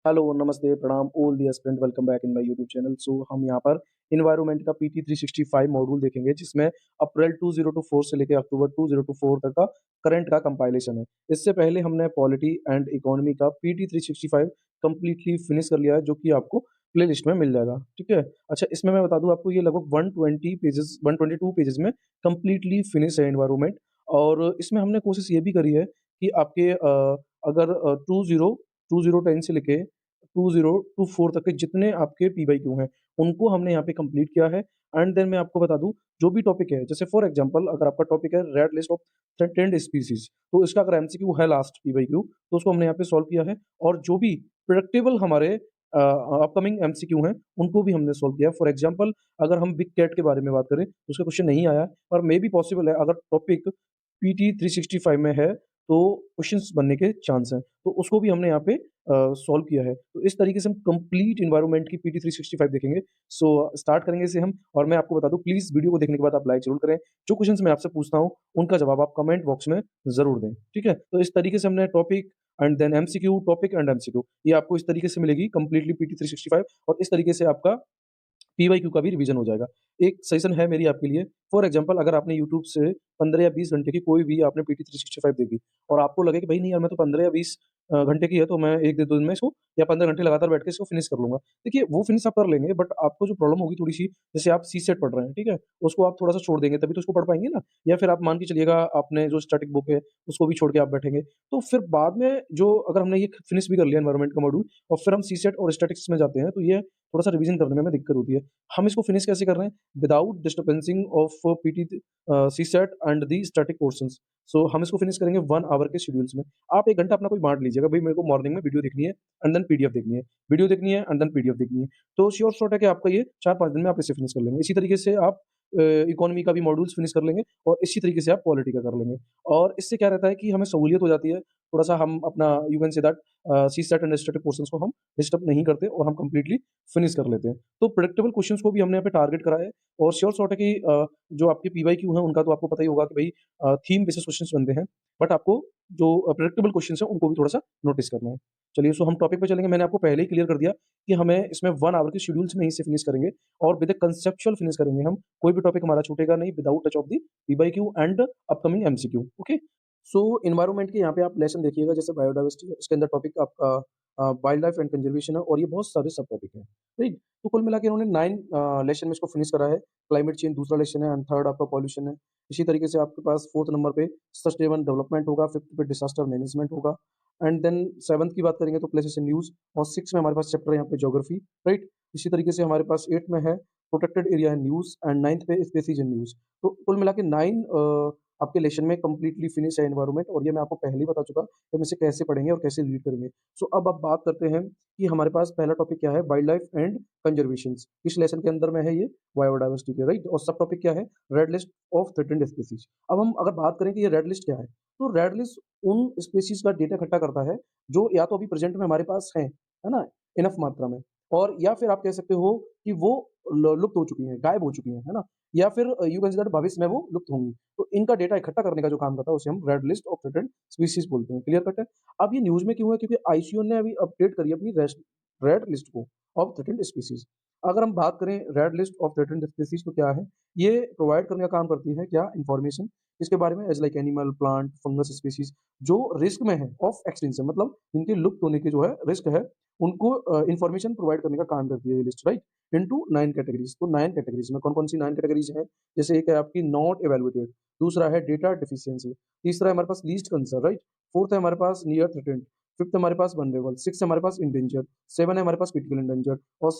Hello, नमस्ते, प्रणाम, all the aspirant welcome back in my YouTube channel. So हम यहाँ पर एनवायरनमेंट का पीटी 365 मॉड्यूल देखेंगे जिसमें अप्रैल 2024 से लेकर अक्टूबर 2024 तक का करंट का कंपाइलेशन है। इससे पहले हमने पॉलिटी एंड इकोनॉमी का पीटी 365 कंप्लीटली फिनिश कर लिया है जो कि आपको प्लेलिस्ट में मिल जाएगा। ठीक है। अच्छा, इसमें मैं बता दूं आपको ये लगभग 120 पेजेस 122 पेजेस में कंप्लीटली फिनिश है एनवायरनमेंट। और इसमें हमने कोशिश ये भी करी है कि आपके अगर 2010 से लेके 2024 तक के जितने आपके पी-वाई-क्यू हैं, उनको हमने यहाँ पे कंप्लीट किया है। एंड देन मैं आपको बता दूँ, जो भी टॉपिक है, जैसे फॉर एग्ज़ाम्पल अगर आपका टॉपिक है red list of threatened species, तो इसका अगर एमसीक्यू है लास्ट पी-वाई-क्यू, तो उसको हमने यहाँ पे सॉल्व किया है। और जो भी प्रेडिक्टेबल हमारे अपकमिंग एमसीक्यू हैं, उनको भी हमने सॉल्व किया है। फॉर एग्ज़ाम्पल अगर हम बिग कैट के बारे में बात करें, तो उसका क्वेश्चन नहीं आया है, पर मे बी पॉसिबल है अगर टॉपिक पीटी 365 में है, तो क्वेश्चंस बनने के चांस हैं। तो उसको भी हमने यहाँ पे सॉल्व किया है। तो इस तरीके से हम कंप्लीट एनवायरनमेंट की पीटी 365 देखेंगे। सो स्टार्ट करेंगे इसे हम। और मैं आपको बता दूँ, प्लीज़ वीडियो को देखने के बाद आप लाइक ज़रूर करें। जो क्वेश्चंस मैं आपसे पूछता हूँ, उनका जवाब आप कमेंट बॉक्स में ज़रूर दें। ठीक है? तो इस तरीके से हमने topic and then MCQ, topic and MCQ, ये आपको इस तरीके से मिलेगी कंप्लीटली पीटी 365। और इस तरीके से आपका पी-वाई-क्यू का भी रिवीजन हो जाएगा। एक सजेशन है मेरी आपके लिए, फॉर एग्ज़ाम्पल अगर आपने यूट्यूब से 15 या 20 घंटे की कोई भी आपने पीटी 365 देखी और आपको लगे कि भई नहीं यार, मैं तो 15 या 20 घंटे की है, तो मैं 1 डेढ़ दिन में इसको या 15 घंटे लगातार बैठ के इसको फिनिश कर लूँगा। देखिए, वो फिनिश आप कर लेंगे, बट आपको जो प्रॉब्लम होगी थोड़ी-सी, जैसे आप सीसेट पढ़ रहे हैं, ठीक है? उसको आप थोड़ा-सा छोड़ देंगे तभी तो उसको पढ़ पाएँगे ना। या फिर आप मान के चलिएगा, आपने जो स्टैटिक बुक है उसको भी छोड़ के आप बैठेंगे। तो फिर बाद में जो अगर हमने ये फिनिश भी कर लिया एनवायरनमेंट का मॉड्यूल और फिर हम सीसेट और स्टैटिक्स में जाते हैं, तो ये थोड़ा-सा रिवीजन करने में हमें दिक्कत होती है। हम इसको फिनिश कैसे कर रहे हैं? Without disturbancing of PT CSAT and the static portions. So हम इसको फिनिश करेंगे 1 आवर के शेड्यूल्स में। आप 1 घंटा अपना कोई बाँट लीजिएगा, भई मेरे को मॉर्निंग में वीडियो देखनी है एंड देन पीडीएफ देखनी है, वीडियो देखनी है एंड देन पीडीएफ देखनी है। तो श्योर शॉट है कि आपका ये 4-5 दिन में आप इसे फिनिश कर लेंगे। इसी तरीके से आप इकोनॉमी का भी मॉड्यूल्स फिनिश कर लेंगे और इसी तरीके से आप पॉलिटी का कर लेंगे। और इससे क्या रहता है कि हमें सहूलियत हो जाती है, थोड़ा-सा हम अपना you can say that CSAT and static portions को हम डिस्टर्ब नहीं करते और हम कंप्लीटली फिनिश कर लेते हैं। तो प्रेडिक्टेबल क्वेश्चंस को भी हमने यहाँ पे टारगेट करा है। और श्योर शॉट है कि जो आपके पीवाईक्यू हैं उनका तो आपको पता ही होगा कि भई थीम बेसिस क्वेश्चंस बनते हैं। बट आपको जो प्रेडिक्टेबल क्वेश्चंस हैं उनको भी थोड़ा-सा नोटिस करना है। चलिए, सो हम टॉपिक पे चलेंगे। मैंने आपको पहले ही क्लियर कर दिया कि हमें इसमें 1 आवर के शेड्यूल्स में ही इसे फिनिश करेंगे और विद अ कांसेप्चुअल फिनिश करेंगे हम। कोई भी टॉपिक हमारा छूटेगा नहीं without touch of the PYQ and upcoming MCQ. Okay? So environment के यहाँ पे आप लेसन देखिएगा, जैसे बायोडायवर्सिटी है, इसके अंदर टॉपिक आपका वाइल्ड लाइफ एंड कंजर्वेशन है और ये बहुत सारे सब टॉपिक हैं। राइट? तो कुल मिला के इन्होंने 9 लेसन में इसको फिनिश करा है। क्लाइमेट चेंज दूसरा लेसन है एंड थर्ड आपका पॉल्यूशन है। इसी तरीके से आपके पास 4th नंबर पे सस्टेनेबल डेवलपमेंट होगा, 5th पे डिजास्टर मैनेजमेंट होगा एंड देन 7th की बात करेंगे तो प्लेसेस इन न्यूज़। और 6th में हमारे पास चैप्टर है यहाँ पे ज्योग्राफी। राइट? इसी तरीके से हमारे पास 8th में है protected area in news and 9th पे स्पीशीज इन न्यूज़। तो कुल मिला के 9 आपके लेसन में कंप्लीटली फिनिश है एनवायरनमेंट। और ये मैं आपको पहले ही बता चुका कि हम इसे कैसे पढ़ेंगे और कैसे रीड करेंगे। सो अब आप बात करते हैं कि हमारे पास पहला टॉपिक क्या है, वाइल्ड लाइफ एंड कंजर्वेशन। इस लेसन के अंदर में है ये बायोडायवर्सिटी के। राइट? और सब टॉपिक क्या है, red list of threatened species. अब हम अगर बात करें कि ये रेड लिस्ट क्या है, तो रेड लिस्ट उन स्पीसीज का डेटा इकट्ठा करता है जो या तो अभी प्रेजेंट में हमारे पास है ना, इनफ मात्रा में, और या फिर आप कह सकते हो कि वो लुप्त हो चुकी हैं, गायब हो चुकी हैं, है ना, या फिर यू कैन से दैट भविष्य में वो लुप्त होंगी। तो इनका डेटा इकट्ठा करने का जो काम करता है उसे हम red list of threatened species बोलते हैं। क्लियर कट है? अब ये न्यूज़ में क्यों है? क्योंकि आईसीएमआर ने अभी अपडेट करी है अपनी रेड लिस्ट को ऑफ थ्रेटेंड स्पीशीज। अगर हम बात करें red list of threatened species तो क्या है, ये प्रोवाइड करने का काम करती है क्या, इन्फॉर्मेशन इसके बारे में, as like animal, plant, fungus species जो रिस्क में है ऑफ एक्सटिंक्शन, मतलब इनके लुप्त होने के जो है रिस्क है, उनको इन्फॉर्मेशन प्रोवाइड करने का काम करती है ये लिस्ट। राइट? Into 9 categories. तो 9 कैटेगरीज में कौन-कौन सी 9 कैटेगरीज हैं? जैसे एक है आपकी नॉट इवैल्यूएटेड, दूसरा है डेटा डेफिशिएंसी, तीसरा है हमारे पास लीस्ट कंसर्न। राइट? 4th है हमारे पास नियर थ्रेटेंड, 5th हमारे पास वल्नरेबल, 6th है हमारे पास एंडेंजर्ड, 7 है हमारे पास क्रिटिकल एंडेंजर्ड और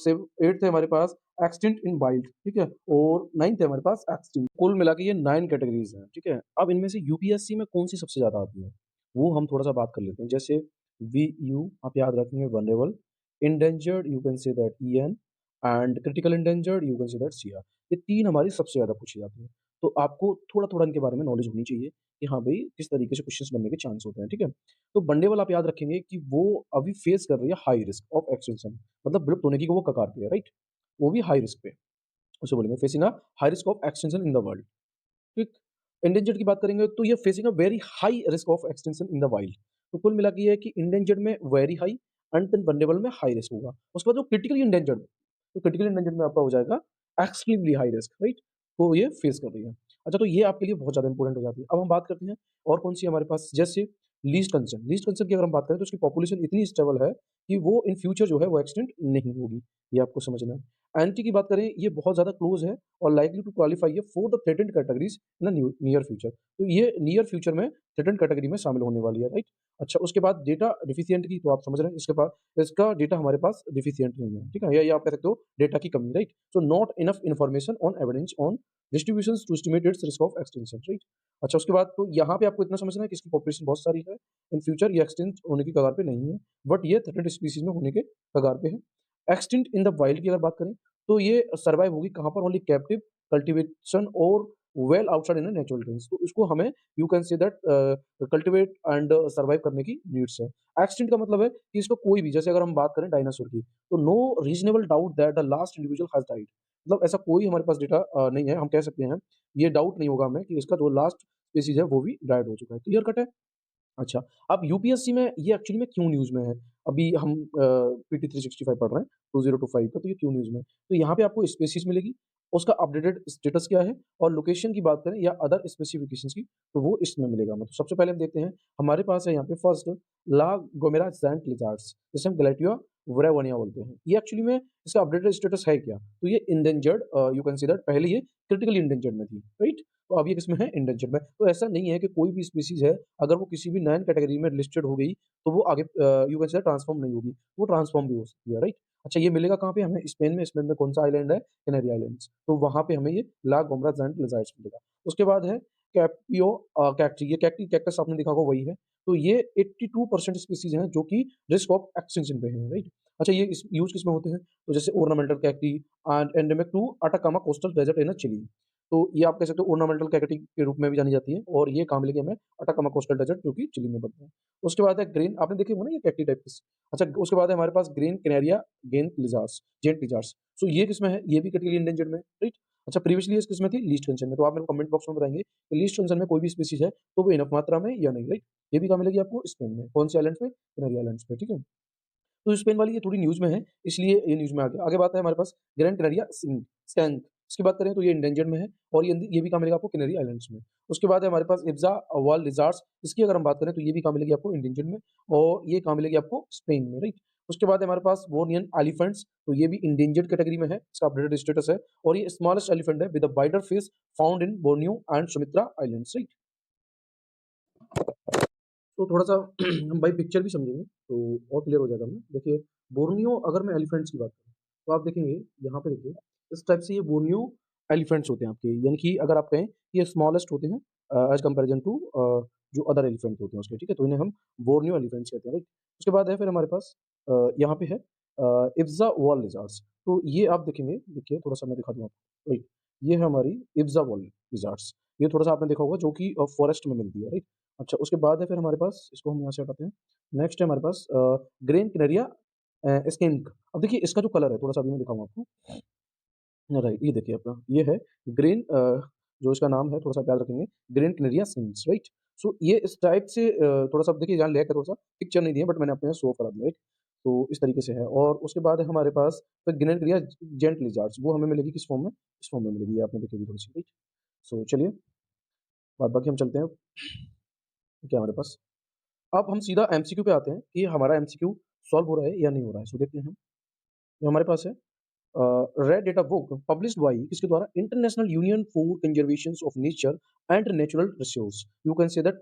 8th है हमारे पास एक्सटिंक्ट इन वाइल्ड। ठीक है? और 9th है हमारे पास एक्सटिंक्ट। कुल मिला के ये 9 कैटेगरीज हैं। ठीक है? अब इनमें से यूपीएससी में कौन सी सबसे ज्यादा आती है, वो हम थोड़ा सा बात कर लेते हैं। जैसे वीयू आप याद रखेंगे vulnerable, endangered you can say that EN and critical endangered you can say that CR। ये 3 हमारी सबसे ज़्यादा पूछी जाती हैं। तो आपको थोड़ा-थोड़ा इनके बारे में नॉलेज होनी चाहिए कि हाँ भई, किस तरीके से क्वेश्चंस बनने के चांस होते हैं, ठीक है? तो वनडेबल आप याद रखेंगे कि वो अभी फेस कर रही है हाई रिस्क ऑफ एक्सटिंक्शन, मतलब विलुप्त होने की वो कगार पे है, राइट? वो भी हाई रिस्क पे, उसे बोलेंगे facing a high risk of extinction in the world. ठीक। एंडेंजर्ड की बात करेंगे तो ये facing a very high risk of extinction in the wild. तो कुल मिला के ये है कि एंडेंजर्ड में very high and then vulnerable में हाई रिस्क होगा। उसके बाद जो क्रिटिकली एंडेंजर्ड, तो क्रिटिकली एंडेंजर्ड में आपका हो जाएगा एक्सट्रीमली हाई रिस्क, राइट? तो ये फेस कर रही है। अच्छा, तो ये आपके लिए बहुत ज़्यादा इंपॉर्टेंट हो जाती है। अब हम बात करते हैं और कौन-सी है हमारे पास, जैसे लीस्ट कंसर्न। लीस्ट कंसर्न की अगर हम बात करें तो उसकी पॉपुलेशन इतनी स्टेबल है कि वो इन फ्यूचर जो है वो एक्सटिंक्ट नहीं होगी, ये आपको समझना है। एंटी की बात करें, ये बहुत ज़्यादा क्लोज़ है और लाइकली टू क्वालीफाई है for the threatened categories in the near future. तो ये नियर फ्यूचर में थ्रेटेंड कैटेगरी में शामिल होने वाली है, राइट? अच्छा, उसके बाद डेटा डेफिशिएंट की तो आप समझ रहे हैं, इसका डेटा हमारे पास डेफिशिएंट नहीं है, ठीक है? या ये आप कह सकते हो डेटा की कमी, right? So not enough information on evidence on distributions to estimate its risk of extinction, right? अच्छा, उसके बाद तो यहाँ पे आपको इतना समझना है कि इसकी पॉपुलेशन बहुत सारी है, इन फ्यूचर ये एक्सटिंक्ट होने की कगार पे नहीं है, बट ये थ्रेटेड स्पीशीज़ में होने के कगार पे है। एक्सटिंक्ट इन द वाइल्ड की अगर बात करें, तो ये सर्वाइव होगी कहाँ पर? ओनली कैप्टिव कल्टीवेशन और well outside in a natural range. तो इसको हमें you can say that cultivate and survive करने की नीड्स है। एक्सटिंक्ट का मतलब है कि इसको कोई भी, जैसे अगर हम बात करें डायनासोर की, तो no reasonable doubt that the last individual has died. मतलब ऐसा कोई हमारे पास डेटा नहीं है, हम कह सकते हैं, ये डाउट नहीं होगा हमें कि इसका जो लास्ट स्पीशीज़ है वो भी डाइड हो चुका है। क्लियर कट है? अच्छा, अब यूपीएससी में ये एक्चुअली में क्यों न्यूज़ में है? अभी हम पीटी 365 पढ़ रहे हैं, 2025 का, तो ये क्यों न्यूज़ में है? तो यहाँ पे आपको स्पेसिस मिलेगी, उसका अपडेटेड स्टेटस क्या है, और लोकेशन की बात करें या अदर स्पेसिफिकेशंस की, तो वो इसमें मिलेगा हमें। तो सबसे पहले हम देखते हैं, हमारे पास है यहाँ पे फर्स्ट ला गोमेरा सैंड लिज़ार्ड्स, जिसे हम गैलेटिया वुरावनिया बोलते हैं। ये एक्चुअली में इसका अपडेटेड स्टेटस है क्या? तो ये endangered, you can see that, पहले ये क्रिटिकली एंडेंजर्ड में थी, राइट? तो अब ये किसमें है? एंडेंजर्ड में। तो ऐसा नहीं है कि कोई भी स्पीशीज़ है, अगर वो किसी भी नॉन कैटेगरी में लिस्टेड हो गई, तो वो आगे यू कैन से ट्रांसफ़ॉर्म नहीं होगी, वो ट्रांसफ़ॉर्म भी हो सकती है, राइट? अच्छा, ये मिलेगा कहाँ पे हमें? स्पेन में कौन-सा आइलैंड है? Canary islands. तो वहाँ पे हमें ये ला गोमेरा सैंड लिज़ार्ड्स मिलेगा। उसके बाद है कैप्रियो कैक्टी, ये कैक्टस आपने देखा होगा, वही है। तो ये 82% स्पीशीज़ हैं जो कि रिस्क ऑफ एक्सटिंक्शन पे हैं, राइट? अच्छा, ये इस यूज़ किसमें होते हैं? तो जैसे ornamental cacti and endemic to Atacama coastal desert in Chile. तो ये आप कह सकते हो ऑर्नामेंटल कैक्टी के रूप में भी जानी जाती है, और ये कहाँ मिलेगी हमें? अटाकामा कोस्टल डेज़र्ट, जो कि चिली में पड़ता है। उसके बाद है ग्रीन, आपने देखे होंगे ना ये कैक्टी टाइप्स। अच्छा, उसके बाद है हमारे पास ग्रीन कैनेरिया जेंट लिज़ार्ड्स। सो ये किसमें है? ये भी कैटेगरी एंडेंजर्ड में है, राइट? अच्छा, प्रीवियसली ये किसमें थी? लीस्ट कंसर्न में। तो आप मेरे को कमेंट बॉक्स में बताएँगे कि लीस्ट कंसर्न में कोई भी स्पीशीज़ है, तो वो इनफ मात्रा में या नहीं, राइट? ये भी कहाँ मिलेगी आपको? स्पेन में। कौन से आइलैंड्स पे? कैनरी आइलैंड्स पे, ठीक है? तो स्पेन वाली ये थोड़ी न्यूज़ में है, इसलिए ये न्यूज़ में आ गया। आगे बात है हमारे पास ग्रैंड कैनारिया स्कैंक, इसकी बात करें तो ये एंडेंजर्ड में है, और ये भी कहाँ मिलेगा आपको? कैनरी आइलैंड्स में। उसके बाद है हमारे पास इब्जा वाल लिज़ार्ड्स, इसकी अगर हम बात करें तो ये भी कहाँ मिलेगी आपको? एंडेंजर्ड में, और ये कहाँ मिलेगी आपको? स्पेन में, राइट? उसके बाद है हमारे पास बोर्नियन एलिफेंट्स, तो ये भी एंडेंजर्ड कैटेगरी में है, इसका अपडेटेड स्टेटस है, और ये स्मॉलेस्ट एलिफेंट है with a wider face found in Borneo and Sumatra islands, right? तो थोड़ा-सा हम बाई पिक्चर भी समझेंगे, तो और क्लियर हो जाएगा हमें। देखिए, बोर्नियो, अगर मैं एलिफेंट्स की बात करूँ, तो आप देखेंगे, यहाँ पे देखिए, इस टाइप से ये बोर्नियो एलिफेंट्स होते हैं आपके, यानी कि अगर आप कहें, ये स्मॉलेस्ट होते हैं एज़ कंपैरिज़न टू जो अदर एलिफेंट होते हैं उसके, ठीक है? तो इन्हें हम बोर्नियो एलिफेंट्स कहते हैं, राइट? उसके बाद है फिर हमारे पास यहाँ पे है इब्ज़ा वॉल लिज़ार्ड्स। तो ये आप देखेंगे, देखिए थोड़ा-सा मैं दिखा दूँ आपको, राइट? ये है हमारी इब्ज़ा वॉल लिज़ार्ड्स। ये थोड़ा-सा आपने देखा होगा, जो कि फॉरेस्ट में मिलती है, राइट? अच्छा, उसके बाद है फिर हमारे पास, इसको हम यहाँ से हटाते हैं। नेक्स्ट है हमारे पास ग्रेन कैनेरिया स्किंक। अब देखिए इसका जो कलर है, थोड़ा-सा अभी मैं दिखाऊँ आपको। राइट, ये देखिए आपका, ये है ग्रीन, जो इसका नाम है, थोड़ा-सा याद रखेंगे, ग्रीन कैनेरिया स्किंक्स, राइट? सो ये इस टाइप से थोड़ा-सा देखिए यहाँ लैग है थोड़ा-सा, पिक्चर नहीं दी है, बट मैंने आपको यहाँ शो करा दिया, राइट? तो इस तरीके से है, और उसके बाद है हमारे पास फिर ग्रीन कैनेरिया जेंट लिज़ार्ड्स, वो हमें मिलेगी किस फ़ॉर्म में? इस फ़ॉर्म में मिलेगी, ये आपने देखी होगी थोड़ी-सी, राइट? सो चलिए, बाद बाकी हम चलते हैं, क्या है हमारे पास? अब हम सीधा एमसीक्यू पे आते हैं कि हमारा एमसीक्यू सॉल्व हो रहा है या नहीं हो रहा है। सो देखते हैं हम, जो हमारे पास है red data book published by किसके द्वारा? International union for conservation of nature and natural resource, you can say that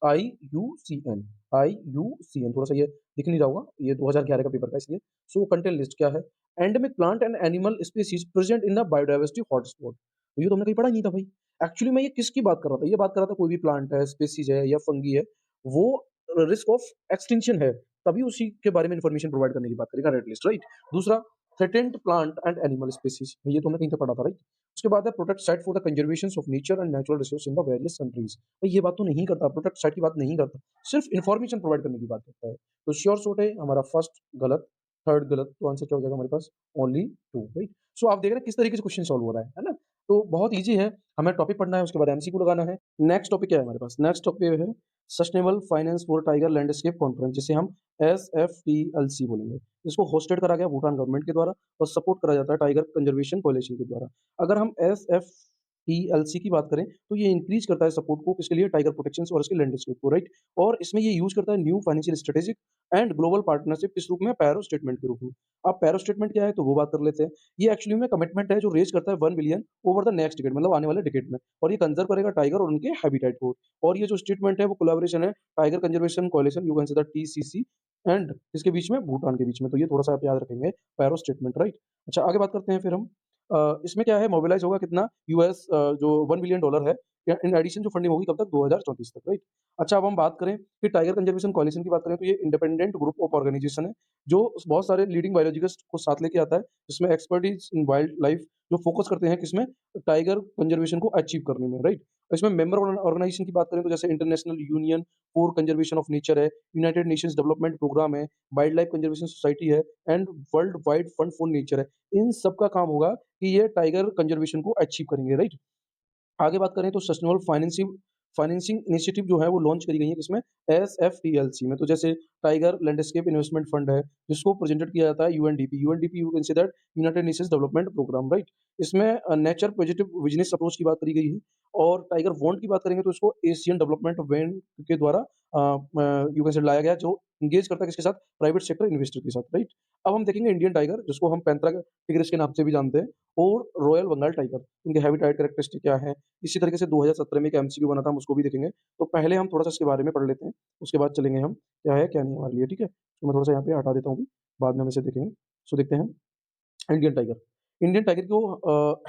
IUCN. IUCN, थोड़ा सा ये दिख नहीं रहा होगा, ये 2011 का पेपर का, इसलिए। सो कंटेंट लिस्ट क्या है? Endemic plant and animal species present in the biodiversity hotspot. तो ये तो हमने कहीं पढ़ा ही नहीं था भाई। एक्चुअली मैं ये किसकी बात कर रहा था? ये बात कर रहा था कोई भी प्लांट है, स्पीसीज है या फंगी है, वो रिस्क ऑफ एक्सटिंक्शन है, तभी उसी के बारे में इंफॉर्मेशन प्रोवाइड करने की बात करेगा, रेड लिस्ट, राइट? दूसरा, threatened plant and animal species, ये तो हमने कहीं तो पढ़ा था, राइट? उसके बाद है protect site for the conservation of nature and natural resource in the various countries. भाई ये बात तो नहीं करता, प्रोटेक्ट साइट की बात नहीं करता, सिर्फ इन्फॉर्मेशन प्रोवाइड करने की बात करता है। तो श्योर शॉट है हमारा फर्स्ट गलत, थर्ड गलत, तो आंसर क्या हो जाएगा हमारे पास? Only two, right? सो आप देख रहे हैं किस तरीके से क्वेश्चन सॉल्व हो रहा है ना? तो बहुत ईजी है, हमें टॉपिक पढ़ना है, उसके बाद एमसीक्यू लगाना है। नेक्स्ट टॉपिक क्या है हमारे पास? नेक्स्ट टॉपिक है sustainable finance for tiger landscape conference, जिसे हम एसएफटीएलसी बोलेंगे। इसको होस्टेड करा गया भूटान गवर्नमेंट के द्वारा और सपोर्ट करा जाता है टाइगर कंजर्वेशन कोalition के द्वारा। अगर हम एसएफटीएलसी की बात करें तो ये इंक्रीज करता है सपोर्ट को किसके लिए, टाइगर प्रोटेक्शन और इसके लैंडस्केप को, राइट। और इसमें ये यूज करता है new financial strategic and global partnership किस रूप में, पैरो स्टेटमेंट के रूप में। अब पैरो स्टेटमेंट क्या है तो वो बात कर लेते हैं। ये एक्चुअली में कमिटमेंट है जो रेज करता है 1 billion over the next decade, मतलब आने वाले डिकेड में, और ये कंजर्व करेगा टाइगर और उनके हैबिटेट को। और ये जो स्टेटमेंट है वो कोलैबोरेशन है टाइगर कंजर्वेशन कोalition, यू कैन से द टीसीसी, एंड इसके बीच में भूटान के बीच में। तो ये थोड़ा सा आप याद रखेंगे, पैरो स्टेटमेंट, राइट। अच्छा, आगे बात करते हैं फिर हम। इसमें क्या है, मोबिलाइज होगा कितना यूएस जो $1 बिलियन है, इन एडिशन जो फंडिंग होगी कब तक, 2034 तक, राइट। अच्छा, अब हम बात करें कि टाइगर कंजर्वेशन कोalition की बात करें तो ये इंडिपेंडेंट ग्रुप ऑफ ऑर्गेनाइजेशन है जो बहुत सारे लीडिंग बायोलॉजिस्ट को साथ लेके आता है, जिसमें एक्सपर्टीज इन वाइल्ड लाइफ जो फोकस करते हैं किसमें, टाइगर कंजर्वेशन को अचीव करने में, राइट। इसमें मेंबर ऑर्गेनाइजेशन की बात करें तो जैसे international union for conservation of nature है, यूनाइटेड नेशंस डेवलपमेंट प्रोग्राम है, वाइल्ड लाइफ कंजर्वेशन सोसाइटी है, and world wide fund for nature है। इन सब का काम होगा कि ये टाइगर कंजर्वेशन को अचीव करेंगे, राइट। आगे बात करें तो सस्टेनेबल फाइनेंसिंग इनिशिएटिव जो है वो लॉन्च करी गई है किसमें, एसएफटीएलसी में। तो जैसे टाइगर लैंडस्केप इन्वेस्टमेंट फंड है जिसको प्रेजेंटेड किया जाता है UNDP. UNDP you can say that United Nations Development Programme, right. इसमें नेचर पॉजिटिव बिजनेस अप्रोच की बात करी गई है। और टाइगर बॉन्ड की बात करेंगे तो इसको एशियन डेवलपमेंट बैंक के द्वारा यू कैन से लाया गया, जो इंगेज करता है किसके साथ, प्राइवेट सेक्टर इन्वेस्टर के साथ, राइट। अब हम देखेंगे इंडियन टाइगर जिसको हम पैंथेरा टिग्रिस के नाम से भी जानते हैं, और रॉयल बंगाल टाइगर, इनके हैबिटेट कैरेक्टरिस्टिक क्या है। इसी तरीके से 2017 में एक एमसीक्यू बना था, हम उसको भी देखेंगे। तो पहले हम थोड़ा-सा इसके बारे में पढ़ लेते हैं, उसके बाद चलेंगे हम, क्या है, क्या नहीं है हमारे लिए, ठीक है? तो मैं थोड़ा-सा यहाँ पे हटा देता हूँ अभी, बाद में हम इसे देखेंगे। सो देखते हैं इंडियन टाइगर। इंडियन टाइगर को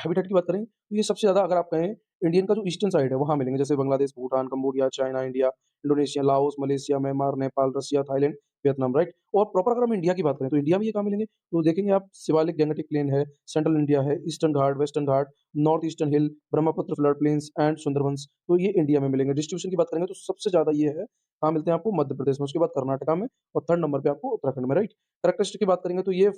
हैबिटेट की बात करें, तो ये सबसे ज़्यादा अगर आप कहें, इंडियन का जो ईस्टर्न साइड है, वहाँ मिलेंगे, जैसे Bangladesh, Bhutan, Cambodia, China, India, Indonesia, Laos, Malaysia, Myanmar, Nepal, Russia, Thailand, Vietnam, right? और प्रॉपर अगर हम इंडिया की बात करें, तो इंडिया में ये कहाँ मिलेंगे? तो देखेंगे आप, शिवालिक गैंगेटिक प्लेन है, सेंट्रल इंडिया है, eastern Ghat, western Ghat, north eastern hill, Brahmaputra flood plains and Sundarbans, तो ये इंडिया में मिलेंगे। डिस्ट्रीब्यूशन की बात करेंगे तो सबसे ज़्यादा ये है, कहाँ मिलते हैं आपको? मध्य प्रदेश में, उसके बाद कर्नाटका में, और थर्ड नंबर पे आपको उत्तराखंड में, राइट? कैरेक्टरिस्टिक की बात करेंगे तो ये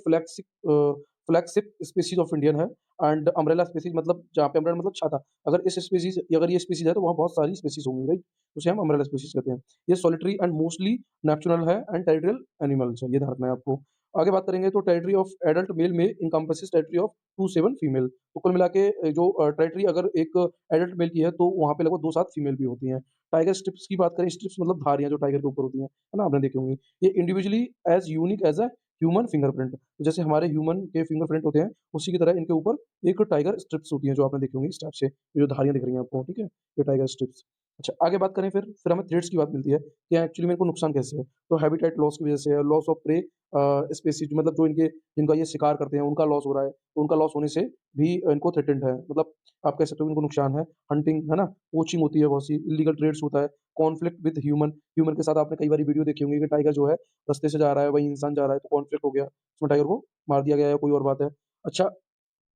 फ्लैगशिप स्पीशीज़ ऑफ इंडियन है, एंड अम्ब्रेला स्पीशीज़, मतलब जहाँ पे अम्ब्रेला मतलब छाता। अगर ये स्पीशीज़ है तो वहाँ बहुत सारी स्पीशीज़ होंगी, राइट? उसे हम अम्ब्रेला स्पीशीज़ कहते हैं। ये सॉलिटरी एंड मोस्टली नैचुरल है, एंड टेरिटोरियल एनिमल्स है, ये ध्यान रखना है आपको। आगे बात करेंगे तो टेरिटरी ऑफ एडल्ट मेल में एनकम्पासेस टेरिटरी ऑफ 27 फीमेल। तो कुल मिला के जो टेरिटरी अगर एक एडल्ट मेल की है तो वहाँ पे लगभग 2-7 फीमेल भी होती हैं। टाइगर स्ट्रिप्स की बात करें, स्ट्रिप्स मतलब धारियाँ जो टाइगर के ऊपर होती हैं, है ना? आपने देखी होंगी। ये individually as unique as a human fingerprint, जैसे हमारे ह्यूमन के फिंगरप्रिंट होते हैं, उसी की तरह इनके ऊपर एक टाइगर स्ट्रिप्स होती हैं, जो आपने देखी होंगी इस टाइप से, ये जो धारियाँ दिख रही हैं आपको, ठीक है? ये टाइगर स्ट्रिप्स। अच्छा, आगे बात करें फिर हमें थ्रेट्स की बात मिलती है कि एक्चुअली में इनको नुकसान कैसे है? तो हैबिटेट लॉस की वजह से है, लॉस ऑफ प्रे स्पेसीज, मतलब जो इनके जिनका ये शिकार करते हैं, उनका लॉस हो रहा है, तो उनका लॉस होने से भी इनको थ्रेटेंड है। मतलब आप कह सकते हो कि इनको नुकसान है। हंटिंग, है ना? पोचिंग होती है बहुत सी, इल्लीगल ट्रेड्स होता है, कॉन्फ्लिक्ट विद ह्यूमन, ह्यूमन के साथ आपने कई बारी वीडियो देखी होंगी कि टाइगर जो है रास्ते से जा रहा है, वहीं इंसान जा रहा है, तो कॉन्फ्लिक्ट हो गया, उसमें टाइगर को मार दिया गया या कोई और बात है। अच्छा,